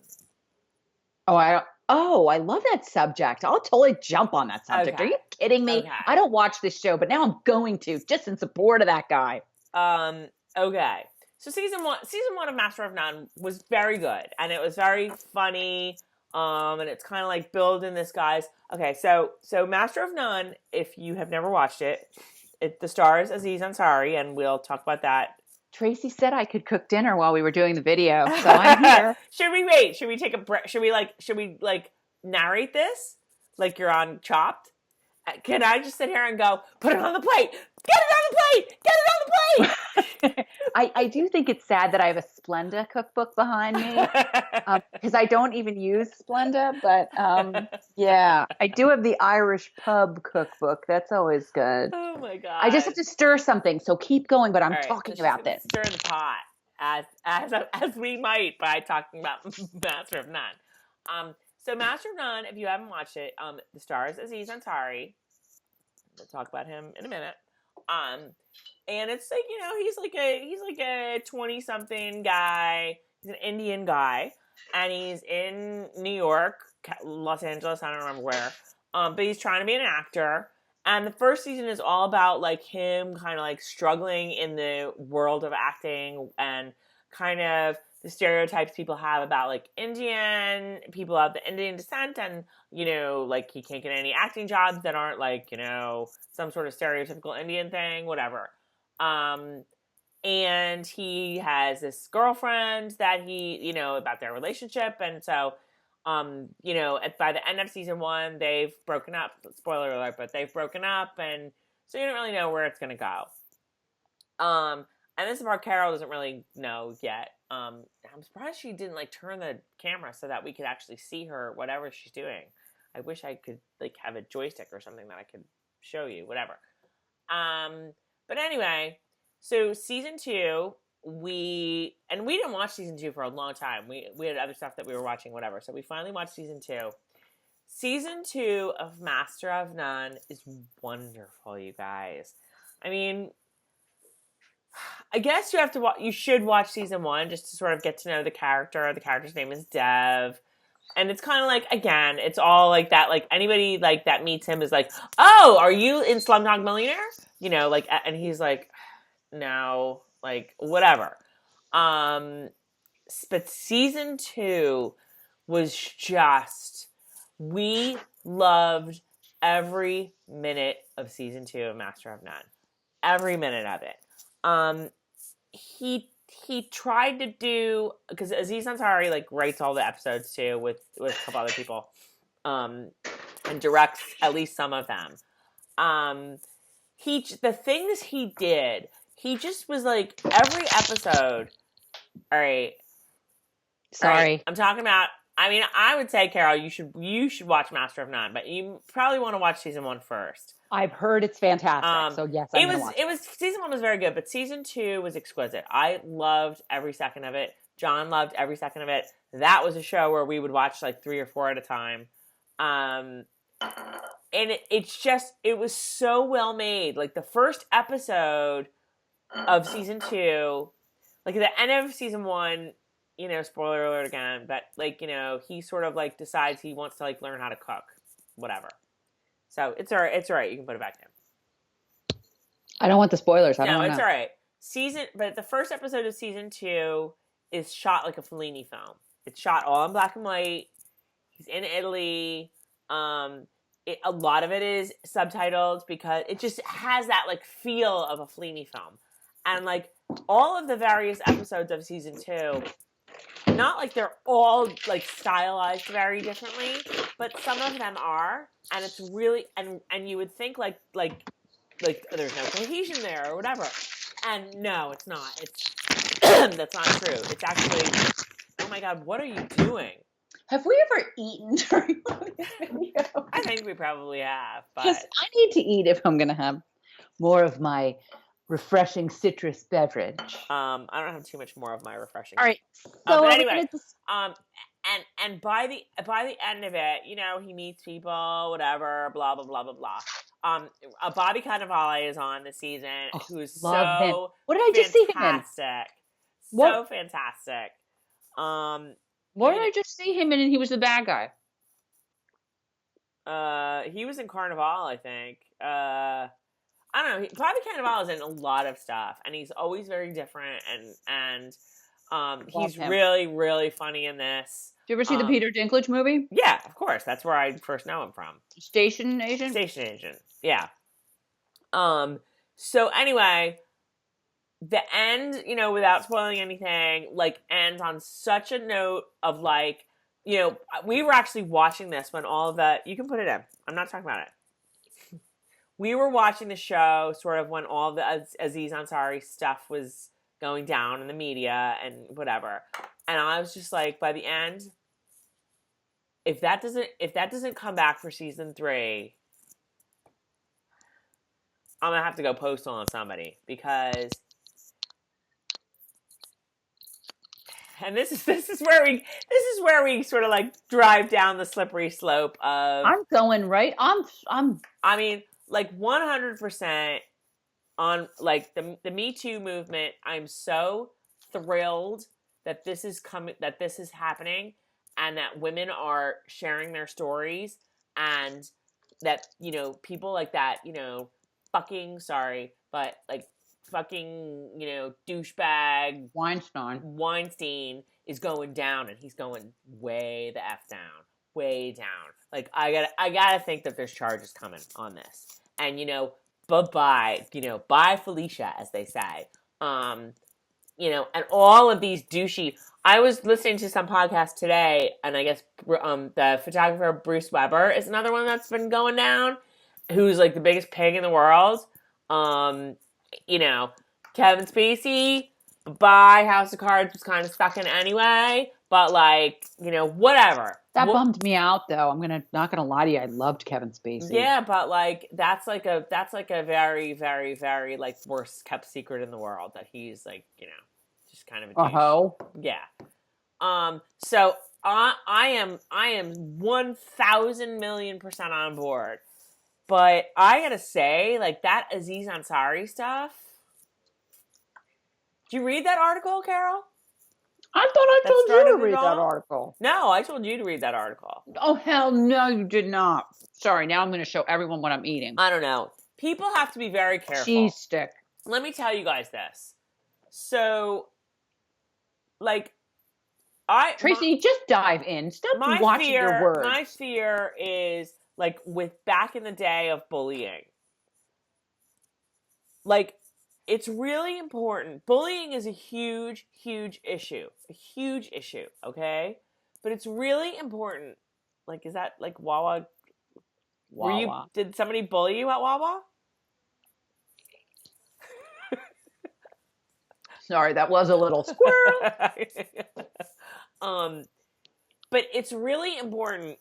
I love that subject. I'll totally jump on that subject. Okay. Are you kidding me? Okay. I don't watch this show, but now I'm going to, just in support of that guy. Okay. So season one of Master of None was very good, and it was very funny. And it's kind of like building this guy's. Okay, so Master of None, if you have never watched it, the stars Aziz Ansari, and we'll talk about that. Tracy said I could cook dinner while we were doing the video, so I'm here. Should we wait? Should we take a break? Should we narrate this like you're on Chopped? Can I just sit here and go, put it on the plate, get it on the plate, get it on the plate? I do think it's sad that I have a Splenda cookbook behind me because I don't even use Splenda, but yeah, I do have the Irish pub cookbook. That's always good. Oh my God. I just have to stir something, so keep going, but I'm right, talking about this. Stir the pot as we might by talking about Master of None. So Master of None, if you haven't watched it, the stars Aziz Ansari. We'll talk about him in a minute. And it's like, he's like a 20-something guy. He's an Indian guy, and he's in New York, Los Angeles, I don't remember where. But he's trying to be an actor. And the first season is all about like him kind of like struggling in the world of acting and kind of the stereotypes people have about like Indian people of the Indian descent, and like he can't get any acting jobs that aren't like some sort of stereotypical Indian thing, whatever. And he has this girlfriend that he about their relationship, and so by the end of season 1 they've broken up. Spoiler alert, but they've broken up, and so you don't really know where it's gonna go. And this part Carol doesn't really know yet. I'm surprised she didn't like turn the camera so that we could actually see her, whatever she's doing. I wish I could like have a joystick or something that I could show you, whatever. But anyway, so season 2, we didn't watch season 2 for a long time. We had other stuff that we were watching, whatever. So we finally watched season 2. Season 2 of Master of None is wonderful, you guys. I mean, I guess you should watch season 1 just to sort of get to know the character. The character's name is Dev. And it's kind of like, again, it's all like that. Like anybody like that meets him is like, oh, are you in Slumdog Millionaire? And he's like, no, like whatever. But season 2 was just, we loved every minute of season 2 of Master of None. Every minute of it. He tried to do, because Aziz Ansari like writes all the episodes too with a couple other people, and directs at least some of them. The things he did, he just was like every episode. All right, sorry, I'm talking about I mean, I would say, Carol, you should watch Master of None, but you probably want to watch season 1 first. I've heard it's fantastic, so yes, I'm going to watch it. Season 1 was very good, but season 2 was exquisite. I loved every second of it. John loved every second of it. That was a show where we would watch like 3 or 4 at a time. And it was so well made. Like the first episode of season 2, like at the end of season 1, you know, spoiler alert again, but like, you know, he sort of like decides he wants to like learn how to cook, whatever. So it's all right. It's all right. You can put it back in. I don't want the spoilers. I don't know. No, it's all right. But the first episode of season 2 is shot like a Fellini film. It's shot all in black and white. He's in Italy. A lot of it is subtitled because it just has that like feel of a Fellini film. And like all of the various episodes of season 2, not like they're all like stylized very differently, but some of them are, and it's really and you would think like there's no cohesion there or whatever, and no, it's not. It's that's not true. It's actually, oh my God, what are you doing? Have we ever eaten during this video? I think we probably have, but Because I need to eat if I'm going to have more of my refreshing citrus beverage. I don't have too much more of my refreshing. All right. So but anyway, and by the end of it, you know, he meets people, whatever, blah blah blah blah blah. Bobby Cannavale is on this season, who's so him. What did I just see him in? Fantastic, What? so fantastic. What did I just see him in? And he was the bad guy. He was in Carnival, I think. I don't know. Bobby Cannavale is in a lot of stuff, and he's always very different, and he's really, really funny in this. Did you ever see the Peter Dinklage movie? Yeah, of course. That's where I first know him from. Station Agent? Station Agent, yeah. So anyway, the end, you know, without spoiling anything, like, ends on such a note of, like, you know, we were actually watching this when all of the, you can put it in. I'm not talking about it. We were watching the show sort of when all the Aziz Ansari stuff was going down in the media and whatever. And I was just like, by the end, if that doesn't come back for season 3, I'm gonna have to go postal on somebody, because, and this is where we sort of like drive down the slippery slope of. I'm going right. I mean, like 100% on like the Me Too movement. I'm so thrilled that this is coming, that this is happening, and that women are sharing their stories, and that, you know, people like that, you know, fucking douchebag Weinstein is going down, and he's going way the F down, way down. Like, I gotta think that there's charges coming on this. And, you know, bye, Felicia, as they say. You know, and all of these douchey. I was listening to some podcast today, and I guess the photographer Bruce Weber is another one that's been going down, who's like the biggest pig in the world. You know, Kevin Spacey, bye, House of Cards was kind of stuck in anyway, but like, you know, whatever. That bummed me out, though. I'm not gonna lie to you. I loved Kevin Spacey. Yeah, but like that's like a very, very, very like worst kept secret in the world, that he's like, you know, just kind of a douche. Uh-huh. Yeah. So I am 1,000 million% on board. But I gotta say, like, that Aziz Ansari stuff. Did you read that article, Carol? I thought I told you to read that article. No, I told you to read that article. Oh, hell no, you did not. Sorry, now I'm going to show everyone what I'm eating. I don't know. People have to be very careful. Cheese stick. Let me tell you guys this. So, like, Tracy, just dive in. Stop watching your words. My fear is, like, with back in the day of bullying. Like, it's really important. Bullying is a huge, huge issue. A huge issue, okay? But it's really important. Like, is that, like, Wawa? Did somebody bully you at Wawa? Sorry, that was a little squirrel. but it's really important.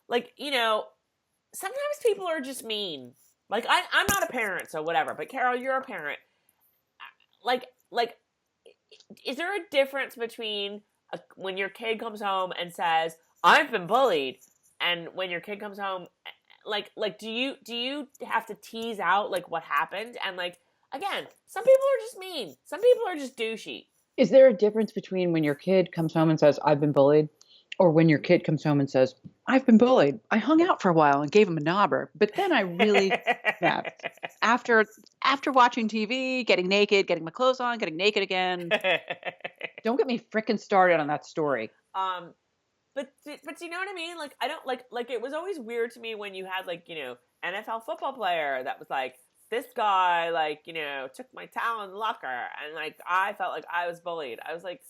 Like, you know, sometimes people are just mean. Like, I'm not a parent, so whatever. But Carol, you're a parent. Like, is there a difference between when your kid comes home and says, "I've been bullied," and when your kid comes home, like, do you have to tease out like what happened? And like, again, some people are just mean. Some people are just douchey. Is there a difference between when your kid comes home and says, I've been bullied, or when your kid comes home and says, I've been bullied. I hung out for a while and gave him a knobber, but then I really snapped. After watching TV, getting naked, getting my clothes on, getting naked again. Don't get me frickin' started on that story. But do you know what I mean? Like, I don't like it was always weird to me when you had like, you know, NFL football player that was like, this guy, like, you know, took my talent locker, and like I felt like I was bullied. I was like,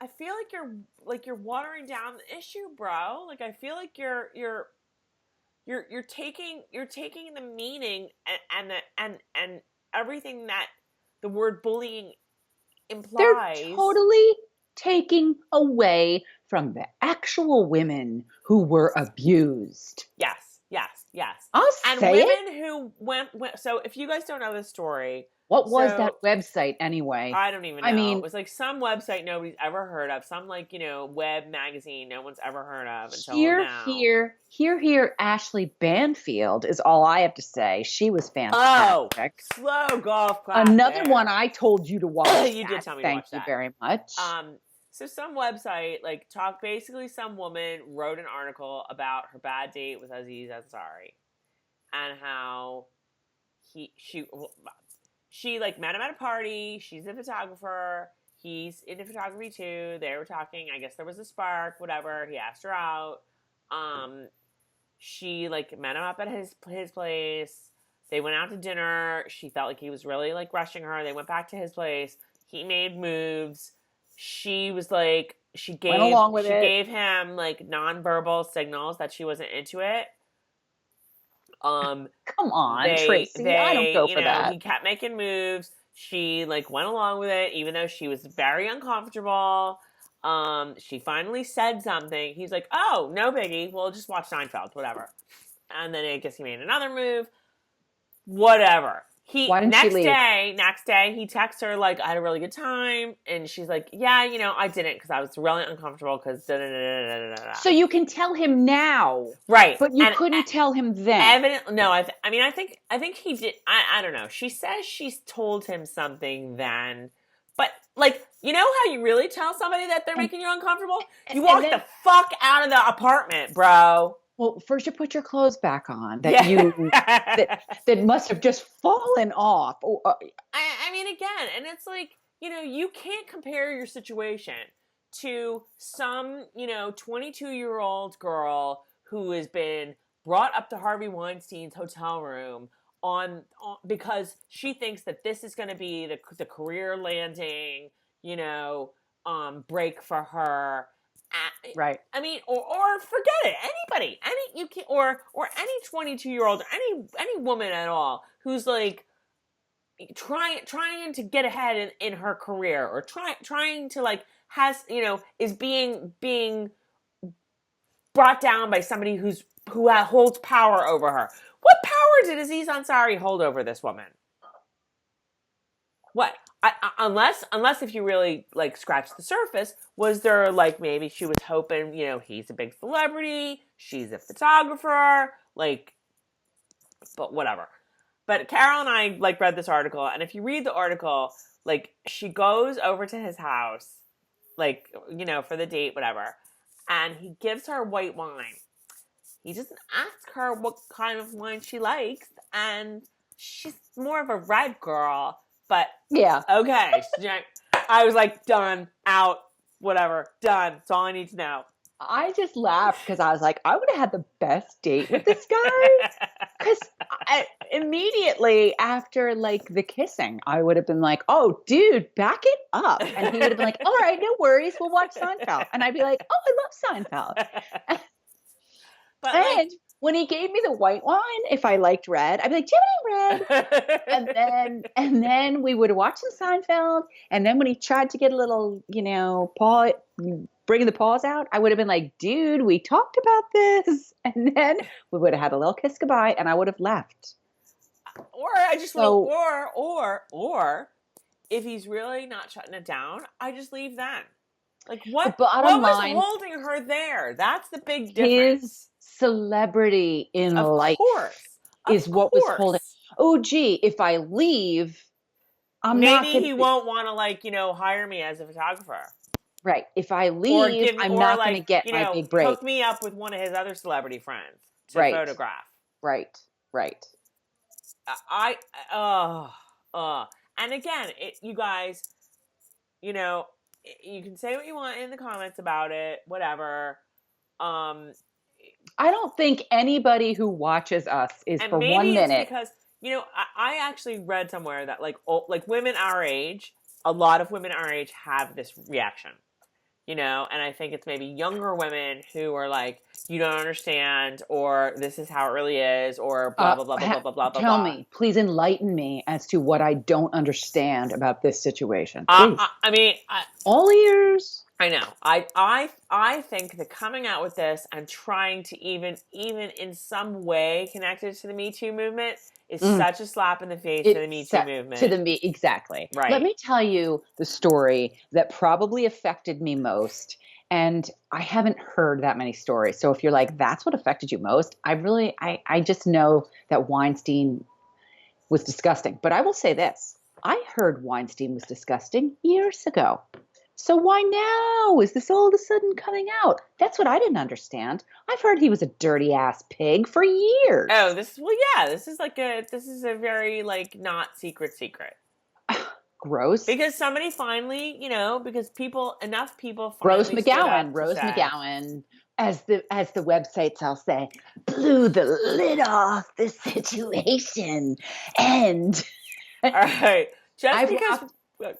I feel like you're watering down the issue, bro. Like, I feel like you're taking the meaning and everything that the word bullying implies. They're totally taking away from the actual women who were abused. Yes. I'll And say women it. who went. So if you guys don't know this story, What was that website anyway? I don't even know. I mean, it was like some website nobody's ever heard of. Some like, you know, web magazine no one's ever heard of until now. Here, Ashley Banfield is all I have to say. She was fantastic. Oh, slow golf clap. Another there. one I told you to watch. You did tell me to watch that. Thank you very much. So some website, like, basically some woman wrote an article about her bad date with Aziz Ansari. And how she like met him at a party. She's a photographer. He's into photography too. They were talking. I guess there was a spark, whatever. He asked her out. She like met him up at his place. They went out to dinner. She felt like he was really like rushing her. They went back to his place. He made moves. She was like, she gave him like nonverbal signals that she wasn't into it. Come on, Tracy. I don't go for that. He kept making moves. She like went along with it, even though she was very uncomfortable. She finally said something. He's like, "Oh, no biggie. We'll just watch Seinfeld, whatever." And then I guess he made another move. Whatever. Why didn't she leave? Next day, he texts her like, "I had a really good time," and she's like, "Yeah, you know, I didn't because I was really uncomfortable because da da da da da." So you can tell him now, right? But you couldn't tell him then. I think he did. I don't know. She says she's told him something then, but like, you know how you really tell somebody that they're making you uncomfortable? You walk the fuck out of the apartment, bro. Well, first you put your clothes back on that must have just fallen off. I mean, again, and it's like, you know, you can't compare your situation to some, you know, 22-year-old girl who has been brought up to Harvey Weinstein's hotel room on because she thinks that this is going to be the career landing, you know, break for her. Right. I mean, or forget it. Anybody, or any 22-year-old, any woman at all who's like trying to get ahead in her career, or trying to like is being brought down by somebody who holds power over her. What power did Aziz Ansari hold over this woman? What? Unless if you really like scratch the surface, was there like maybe she was hoping, you know, he's a big celebrity, she's a photographer, like, but whatever. But Carol and I like read this article, and if you read the article, like, she goes over to his house, like, you know, for the date, whatever, and he gives her white wine. He doesn't ask her what kind of wine she likes, and she's more of a red girl. But yeah, okay. I was like, done, out, whatever, done. That's all I need to know. I just laughed because I was like, I would have had the best date with this guy. Because immediately after like the kissing, I would have been like, oh, dude, back it up. And he would have been like, all right, no worries, we'll watch Seinfeld. And I'd be like, oh, I love Seinfeld. But and like, when he gave me the white wine, if I liked red, I'd be like, "Do you have any red?" And then we would watch some Seinfeld. And then when he tried to get a little, paw, bringing the paws out, I would have been like, "Dude, we talked about this." And then we would have had a little kiss goodbye, and I would have left. Or I just So- or if he's really not shutting it down, I just leave then. Like what? The bottom What was line- holding her there? That's the big difference. His celebrity in Of life course. is what was holding. Oh, gee, if I leave, I'm not Maybe gonna he won't want to hire me as a photographer. Right. If I leave, I'm not going to get my big break. Hook me up with one of his other celebrity friends to Right. photograph. Right. And again, you guys, you can say what you want in the comments about it, whatever. I don't think anybody who watches us is for 1 minute. And maybe it's because, I actually read somewhere that like women our age, a lot of women our age have this reaction. And I think it's maybe younger women who are like, you don't understand, or this is how it really is, or blah, blah, blah, blah, blah, blah, blah, blah. Tell me, please enlighten me as to what I don't understand about this situation. All ears. I know. I think that coming out with this and trying to even in some way connect it to the Me Too movement is such a slap in the face to the Me Too movement. Exactly. Right. Let me tell you the story that probably affected me most. And I haven't heard that many stories. So if you're like, that's what affected you most, I just know that Weinstein was disgusting. But I will say this. I heard Weinstein was disgusting years ago. So why now is this all of a sudden coming out? That's what I didn't understand. I've heard he was a dirty ass pig for years. Oh, this is a very not secret. Gross. Because somebody finally, because enough people Rose finally McGowan, as the websites I'll say, blew the lid off the situation. And all right. Go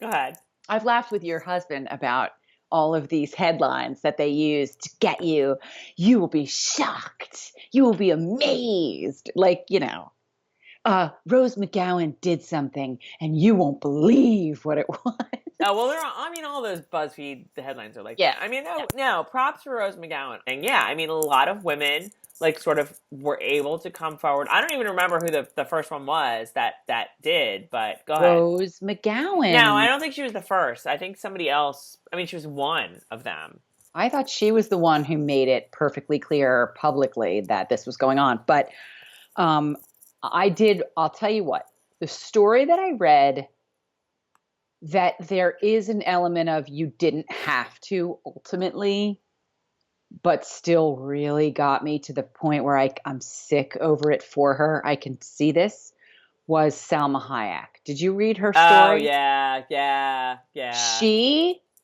ahead. I've laughed with your husband about all of these headlines that they use to get you. You will be shocked. You will be amazed. Rose McGowan did something and you won't believe what it was. Oh, well, all those BuzzFeed headlines are like that. No, props for Rose McGowan. And a lot of women sort of were able to come forward. I don't even remember who the first one was that did, but go ahead. Rose McGowan. No, I don't think she was the first. I think somebody else. She was one of them. I thought she was the one who made it perfectly clear publicly that this was going on. But I'll tell you what, the story that I read, that there is an element of you didn't have to ultimately, but still really got me to the point where I'm sick over it for her. I can see this, was Salma Hayek. Did you read her story? Oh, yeah.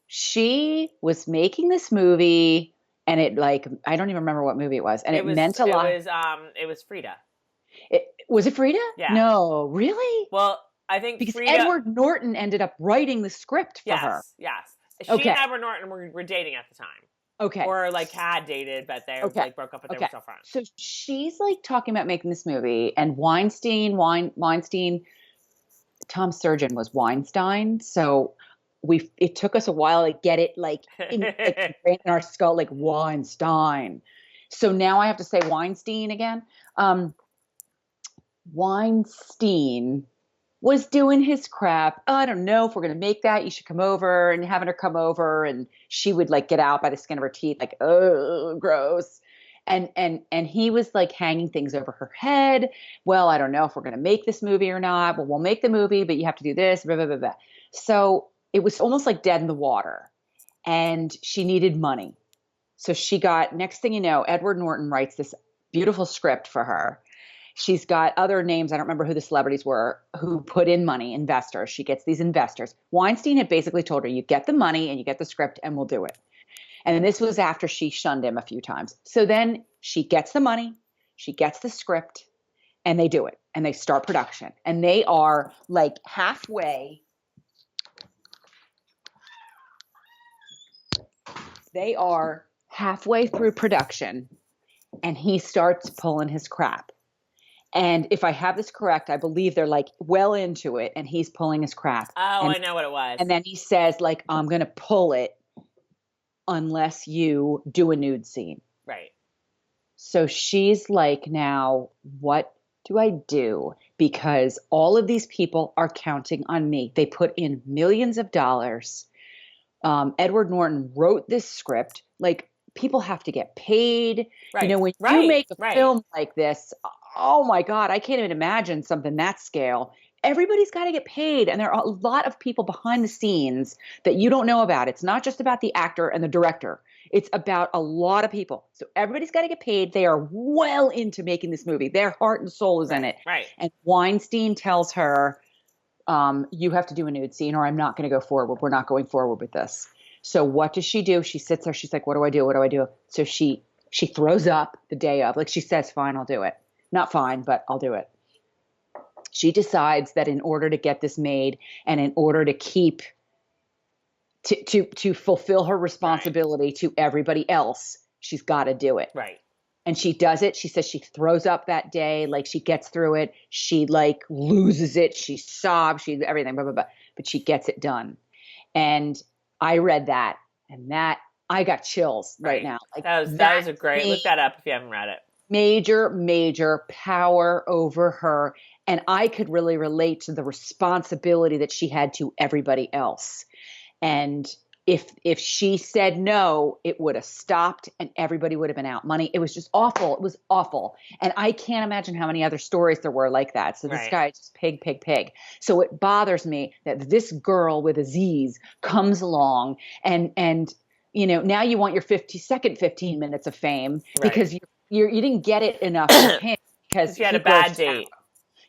She was making this movie, and it I don't even remember what movie it was, and it meant a lot. It was Frida. Was it Frida? Yeah. No, really? Well, I think because Frida, Edward Norton ended up writing the script for her. Yes. She and Edward Norton were dating at the time. Okay. Or had dated, but they broke up, but they were still friends. So she's talking about making this movie, and Weinstein, Tom Sturgeon was Weinstein. So it took us a while to get it in our skull, Weinstein. So now I have to say Weinstein again. Weinstein was doing his crap. Oh, I don't know if we're going to make that. You should come over, and having her come over, and she would get out by the skin of her teeth, oh, gross. And he was hanging things over her head. Well, I don't know if we're going to make this movie or not. Well, we'll make the movie, but you have to do this, blah, blah, blah, blah. So it was almost dead in the water, and she needed money. So she got, next thing you know, Edward Norton writes this beautiful script for her. She's got other names. I don't remember who the celebrities were who put in money, investors. She gets these investors. Weinstein had basically told her, you get the money and you get the script and we'll do it. And this was after she shunned him a few times. So then she gets the money, she gets the script, and they do it. And they start production. And they are halfway. They are halfway through production. and he starts pulling his crap. And if I have this correct, I believe they're like well into it and he's pulling his crap. Oh, and, I know what it was. And then he says like, I'm going to pull it unless you do a nude scene. Right. So she's like, now what do I do? Because all of these people are counting on me. They put in millions of dollars. Edward Norton wrote this script. Like, people have to get paid. Right. You know, when you make a film like this, oh my God, I can't even imagine something that scale. Everybody's got to get paid. And there are a lot of people behind the scenes that you don't know about. It's not just about the actor and the director. It's about a lot of people. So everybody's got to get paid. They are well into making this movie. Their heart and soul is in it. Right. And Weinstein tells her, you have to do a nude scene or I'm not going to go forward. We're not going forward with this. So what does she do? She sits there. She's like, what do I do? What do I do? So she throws up the day of. Like, she says, fine, I'll do it. Not fine, but I'll do it. She decides that in order to get this made and in order to keep to fulfill her responsibility to everybody else, she's got to do it. Right. And she does it. She says she throws up that day. Like, she gets through it. She like loses it. She sobs. She everything. Blah, blah, blah. But she gets it done. And I read that, and that I got chills right now. Like, that was a great. Look that up if you haven't read it. Major power over her, and I could really relate to the responsibility that she had to everybody else. And if she said no, it would have stopped and everybody would have been out money. It was just awful. It was awful. And I can't imagine how many other stories there were like that. So this guy is just pig. So it bothers me that this girl with Aziz comes along and you know, now you want your 15 minutes of fame because you didn't get it enough with him because you had a bad date.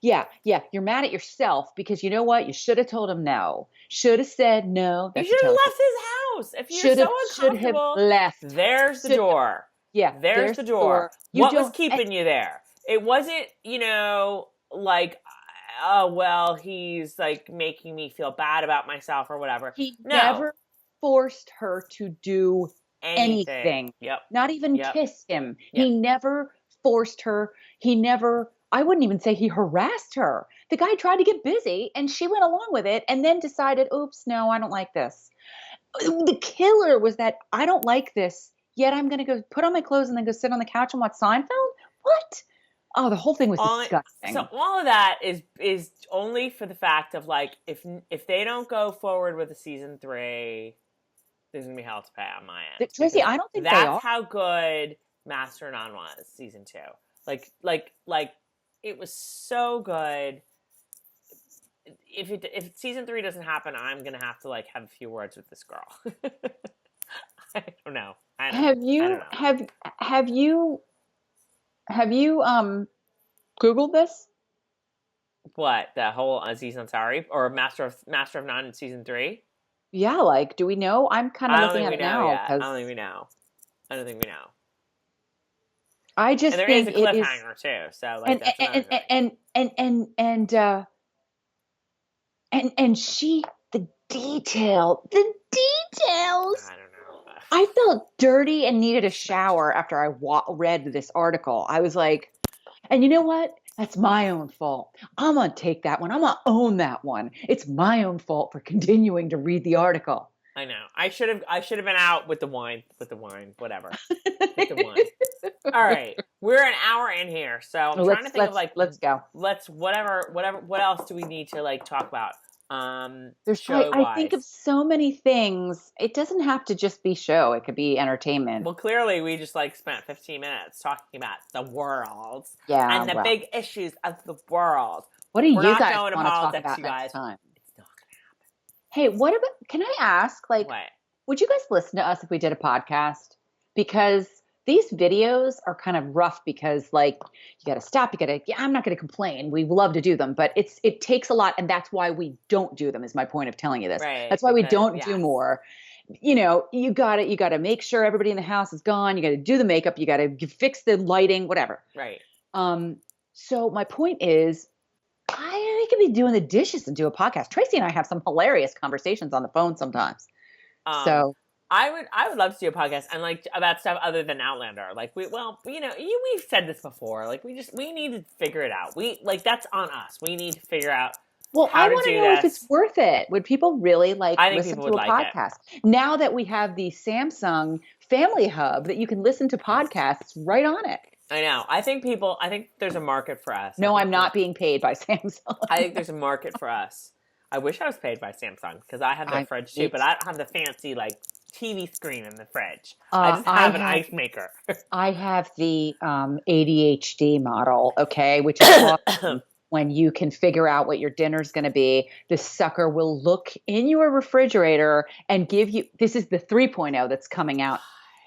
Yeah. You're mad at yourself because you know what? You should have told him no. Should have said no. You should have left his house. If you're so uncomfortable, should have left. There's the door. Yeah. There's the door. What was keeping you there? It wasn't, you know, like, oh, well, he's like making me feel bad about myself or whatever. He never forced her to do anything. Yep. Not even kiss him. Yep. He never forced her. I wouldn't even say he harassed her. The guy tried to get busy and she went along with it and then decided, oops, no, I don't like this. The killer was that I don't like this, yet I'm going to go put on my clothes and then go sit on the couch and watch Seinfeld? What? Oh, the whole thing was disgusting. So all of that is only for the fact of like, if they don't go forward with a season 3, there's going to be hell to pay on my end. Tracy, I don't think they are. That's how good Master of None was, season 2. Like it was so good. If season 3 doesn't happen, I'm gonna have to like have a few words with this girl. I don't know. Have you Googled this? What, the whole Aziz Ansari or Master of None season 3? Yeah, like, do we know? I'm kind of looking at it now. I don't think we know. I just and there think is a cliffhanger too. So like and she the details. I don't know. I felt dirty and needed a shower after I read this article. I was like, and you know what? That's my own fault. I'm gonna take that one. I'm gonna own that one. It's my own fault for continuing to read the article. I know. I should have been out with the wine, whatever. With the wine. All right. We're an hour in here, so I'm trying to think of like let's go. Whatever what else do we need to like talk about? I think of so many things. It doesn't have to just be show. It could be entertainment. Well, clearly we just like spent 15 minutes talking about the world. Yeah. And the big issues of the world. What do you guys want to talk about next time? Hey, what about, can I ask, like, would you guys listen to us if we did a podcast? Because these videos are kind of rough because, like, you got to stop. I'm not going to complain. We love to do them, but it takes a lot. And that's why we don't do them is my point of telling you this. Right, that's why we don't do more. You know, you got to make sure everybody in the house is gone. You got to do the makeup. You got to fix the lighting, whatever. Right. So my point is, I could be doing the dishes and do a podcast. Tracy and I have some hilarious conversations on the phone sometimes. So I would love to do a podcast and like about stuff other than Outlander. Like we've said this before. Like we need to figure it out. That's on us. We need to figure out Well, I how to want to do know if it's this. worth it. Would people really I think listen people to would a like it. podcast? Now that we have the Samsung Family Hub that you can listen to podcasts right on it. I know. I think there's a market for us. No, I'm not being paid by Samsung. I think there's a market for us. I wish I was paid by Samsung because I have their fridge too, but I don't have the fancy TV screen in the fridge. I just have an ice maker. I have the ADHD model, okay, which is awesome. When you can figure out what your dinner's going to be, the sucker will look in your refrigerator and give you, this is the 3.0 that's coming out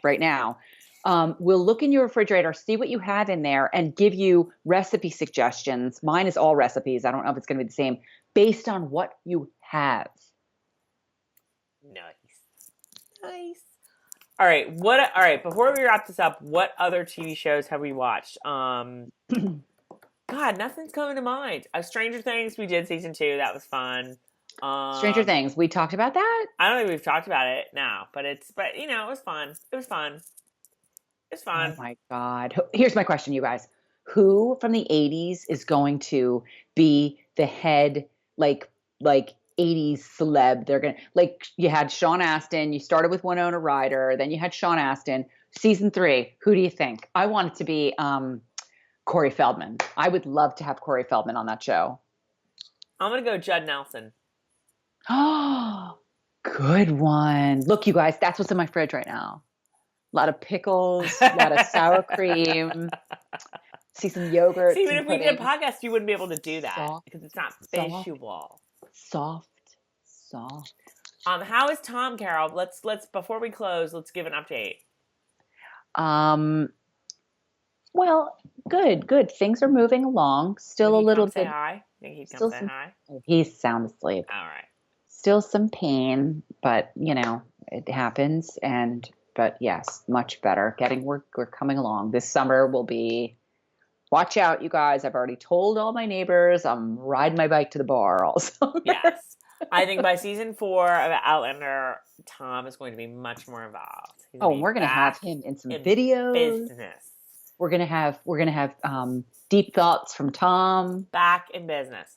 right now. We'll look in your refrigerator, see what you have in there, and give you recipe suggestions. Mine is all recipes. I don't know if it's going to be the same, based on what you have. Nice. All right. Before we wrap this up, what other TV shows have we watched? God, nothing's coming to mind. Stranger Things, we did season 2. That was fun. Stranger Things, we talked about that? I don't think we've talked about it now, but it was fun. It was fun. It's fun. Oh my God. Here's my question, you guys. Who from the 80s is going to be the head, like 80s celeb? They're going to, you had Sean Astin, you started with Winona Ryder, then you had Sean Astin. Season 3, who do you think? I want it to be Corey Feldman. I would love to have Corey Feldman on that show. I'm going to go Judd Nelson. Oh, good one. Look, you guys, that's what's in my fridge right now. A lot of pickles, a lot of sour cream, see some yogurt. See, even if we did a podcast, you wouldn't be able to do that because it's not visual. Soft. How is Tom, Carol? Let's before we close, let's give an update. Well, good. Things are moving along. Still a little bit. Say hi. Think he'd come say hi? He's sound asleep. All right. Still some pain, but it happens. But yes, much better. We're coming along. This summer will be. Watch out, you guys. I've already told all my neighbors I'm riding my bike to the bar all summer. Yes. I think by season 4 of Outlander, Tom is going to be much more involved. We're going to have him in some videos. Business. We're gonna have deep thoughts from Tom. Back in business.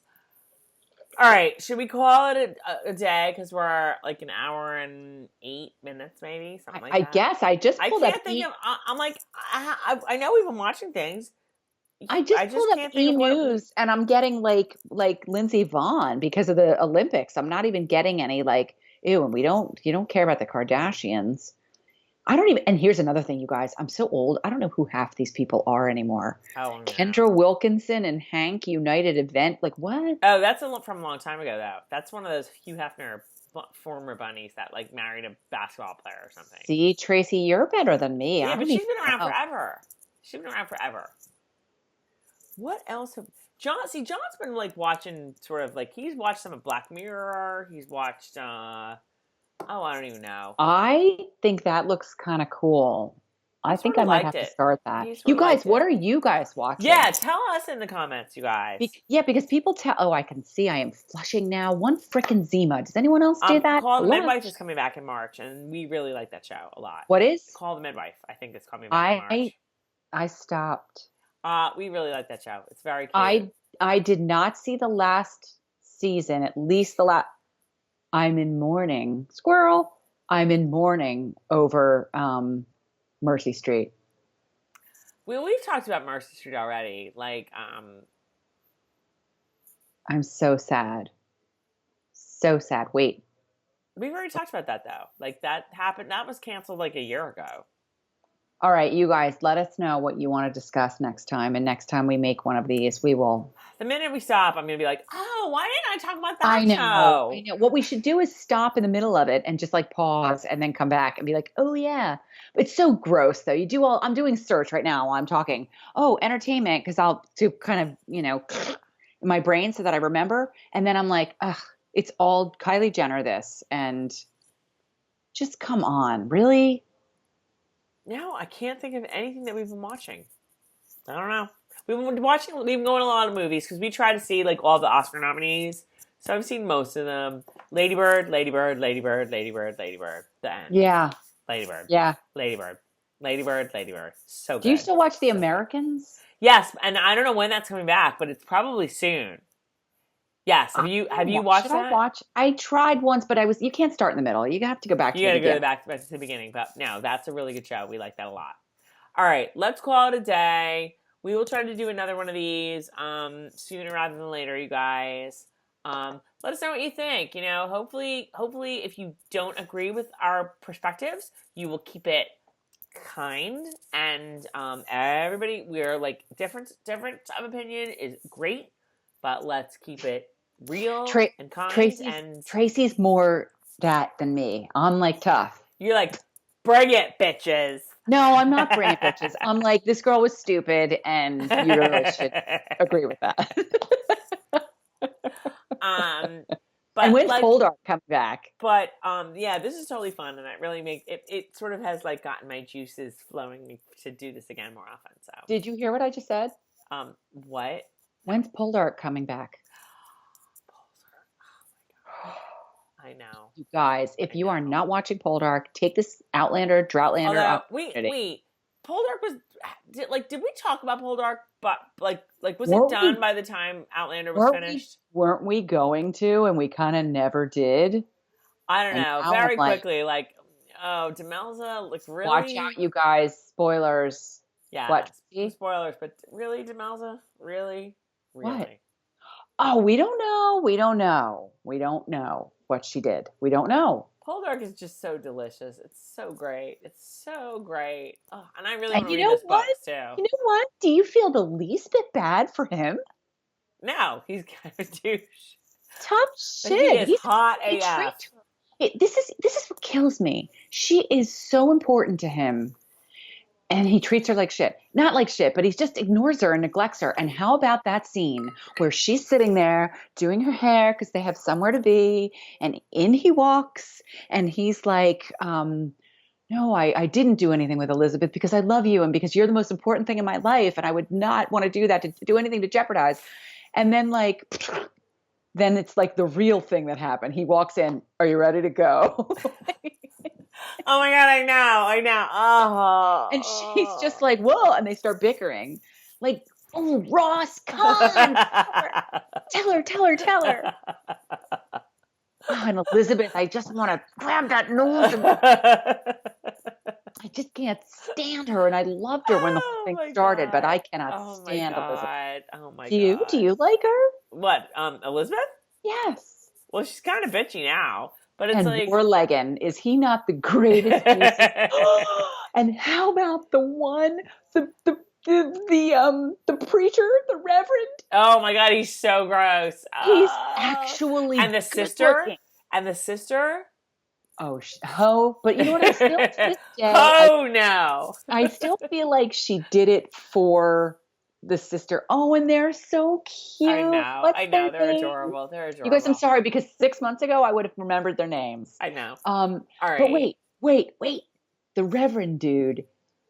All right, should we call it a day because we're like an hour and 8 minutes, maybe something like that? I guess I just pulled up. I'm like, I know we've been watching things. I just pulled up E-News, and I'm getting like Lindsey Vonn because of the Olympics. I'm not even getting any ew, and you don't care about the Kardashians. I don't even, and here's another thing, you guys. I'm so old. I don't know who half these people are anymore. Oh, no. Kendra Wilkinson and Hank United Event. What? Oh, that's from a long time ago, though. That's one of those Hugh Hefner former bunnies that married a basketball player or something. See, Tracy, you're better than me. Yeah, but she's been around forever. She's been around forever. What else John's been watching sort of he's watched some of Black Mirror. He's watched I don't even know. I think that looks kind of cool. I think I might have to start that. You guys, what are you guys watching? Yeah, tell us in the comments, you guys. Because people tell. Oh, I can see I am flushing now. One frickin' Zima. Does anyone else do that? Call the Midwife is coming back in March, and we really like that show a lot. What is? Call the Midwife. I think it's coming back in March. I stopped. We really like that show. It's very cute. I did not see the last season. At least the last. I'm in mourning. Squirrel. I'm in mourning over Mercy Street. We've talked about Mercy Street already. I'm so sad. So sad. Wait. We've already talked about that, though. That happened. That was canceled a year ago. All right, you guys, let us know what you want to discuss next time. And next time we make one of these, we will. The minute we stop, I'm going to be like, oh, why didn't I talk about that show? I know. What we should do is stop in the middle of it and just pause and then come back and be like, oh, yeah. It's so gross, though. I'm doing search right now while I'm talking. Oh, entertainment, because I'll do kind of, in my brain so that I remember. And then I'm like, ugh, it's all Kylie Jenner this. And just come on, really? No, I can't think of anything that we've been watching. I don't know. We've been going to a lot of movies because we try to see all the Oscar nominees So I've seen most of them. Ladybird, Ladybird, Ladybird, Ladybird, Ladybird. The end. Yeah. Ladybird. Yeah. Ladybird. Ladybird, Ladybird. So good. Do you still watch The So Americans? Good. Yes, and I don't know when that's coming back, but it's probably soon. Yes. Have you watched that? I watch? I tried once, but you can't start in the middle. You have to go back to the beginning. You got to go back to the beginning. But no, that's a really good show. We like that a lot. All right, let's call it a day. We will try to do another one of these sooner rather than later, you guys. Let us know what you think. You know, hopefully, if you don't agree with our perspectives, you will keep it kind. And everybody, we're like different of opinion is great, but let's keep it real and kind. Tracy's more that than me. I'm like tough. You're like, bring it, bitches. No, I'm not bringing bitches. I'm like, this girl was stupid, and you really should agree with that. But and when's Poldark coming back? But yeah, this is totally fun, and it really makes it sort of has like gotten my juices flowing to do this again more often. So, did you hear what I just said? What? When's Poldark coming back? I know. You guys, if you are not watching Poldark, take this Outlander, Droughtlander. Wait. Poldark was did we talk about Poldark? But was it done by the time Outlander was finished? Weren't we going to? And we kind of never did. I don't know. Very quickly, Demelza, really. Watch out, you guys! Spoilers. Yeah. What? Spoilers, but really, Demelza, really. What? Oh, we don't know. We don't know what she did. We don't know. Poldark is just so delicious. It's so great. Oh, and I really want to read this book, too. You know what? Do you feel the least bit bad for him? No, he's kind of a douche. Tough shit. He's hot AF. This is what kills me. She is so important to him. And he treats her like shit. Not like shit, but he just ignores her and neglects her. And how about that scene where she's sitting there doing her hair because they have somewhere to be, and in he walks, and he's like, no, I didn't do anything with Elizabeth because I love you and because you're the most important thing in my life, and I would not want to do that, to do anything to jeopardize. And then then it's like the real thing that happened. He walks in, are you ready to go? Oh my God, I know. Oh. And she's just like, whoa. And they start bickering. Like, oh, Ross, come on. Tell her. Oh, and Elizabeth, I just want to grab that nose. I just can't stand her. And I loved her when the whole thing started, but I cannot stand Elizabeth. Oh my God. Do you like her? What, Elizabeth? Yes. Well, she's kind of bitchy now. But it's like Warlegan, is he not the greatest? And how about the one, the preacher, the reverend? Oh my God, he's so gross. He's actually the sister. Oh, but you know what? I still to this day. No! I still feel like she did it for the sister. Oh, and they're so cute. I know. They're adorable. You guys, I'm sorry, because 6 months ago I would have remembered their names. I know. All right. But wait. The Reverend dude. Yes.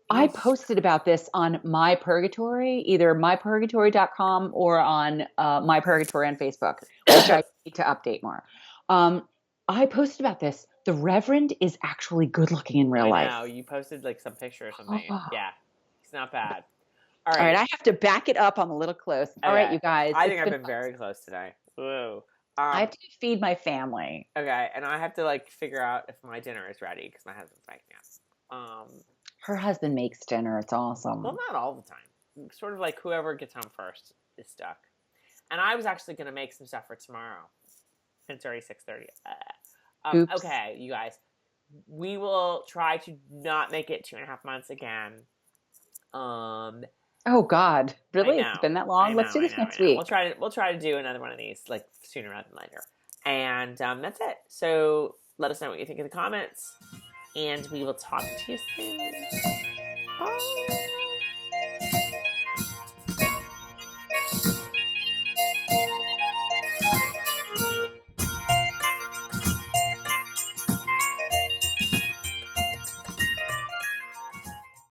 I posted about this on My Purgatory, either mypurgatory.com or on My Purgatory on Facebook, which I need to update more. I posted about this. The Reverend is actually good looking in real life. I know. You posted some picture or something. Oh. Yeah. It's not bad. All right, I have to back it up. I'm a little close. All right, you guys. I think I've been very close today. Whoa. I have to feed my family. Okay, and I have to figure out if my dinner is ready because my husband's making it. Her husband makes dinner. It's awesome. Well, not all the time. Sort of like whoever gets home first is stuck. And I was actually going to make some stuff for tomorrow. It's already 6:30. Okay, you guys. We will try to not make it 2.5 months again. Oh God, really? It's been that long? Let's do this next week. We'll try to do another one of these sooner rather than later. And that's it. So let us know what you think in the comments, and we will talk to you soon. Bye.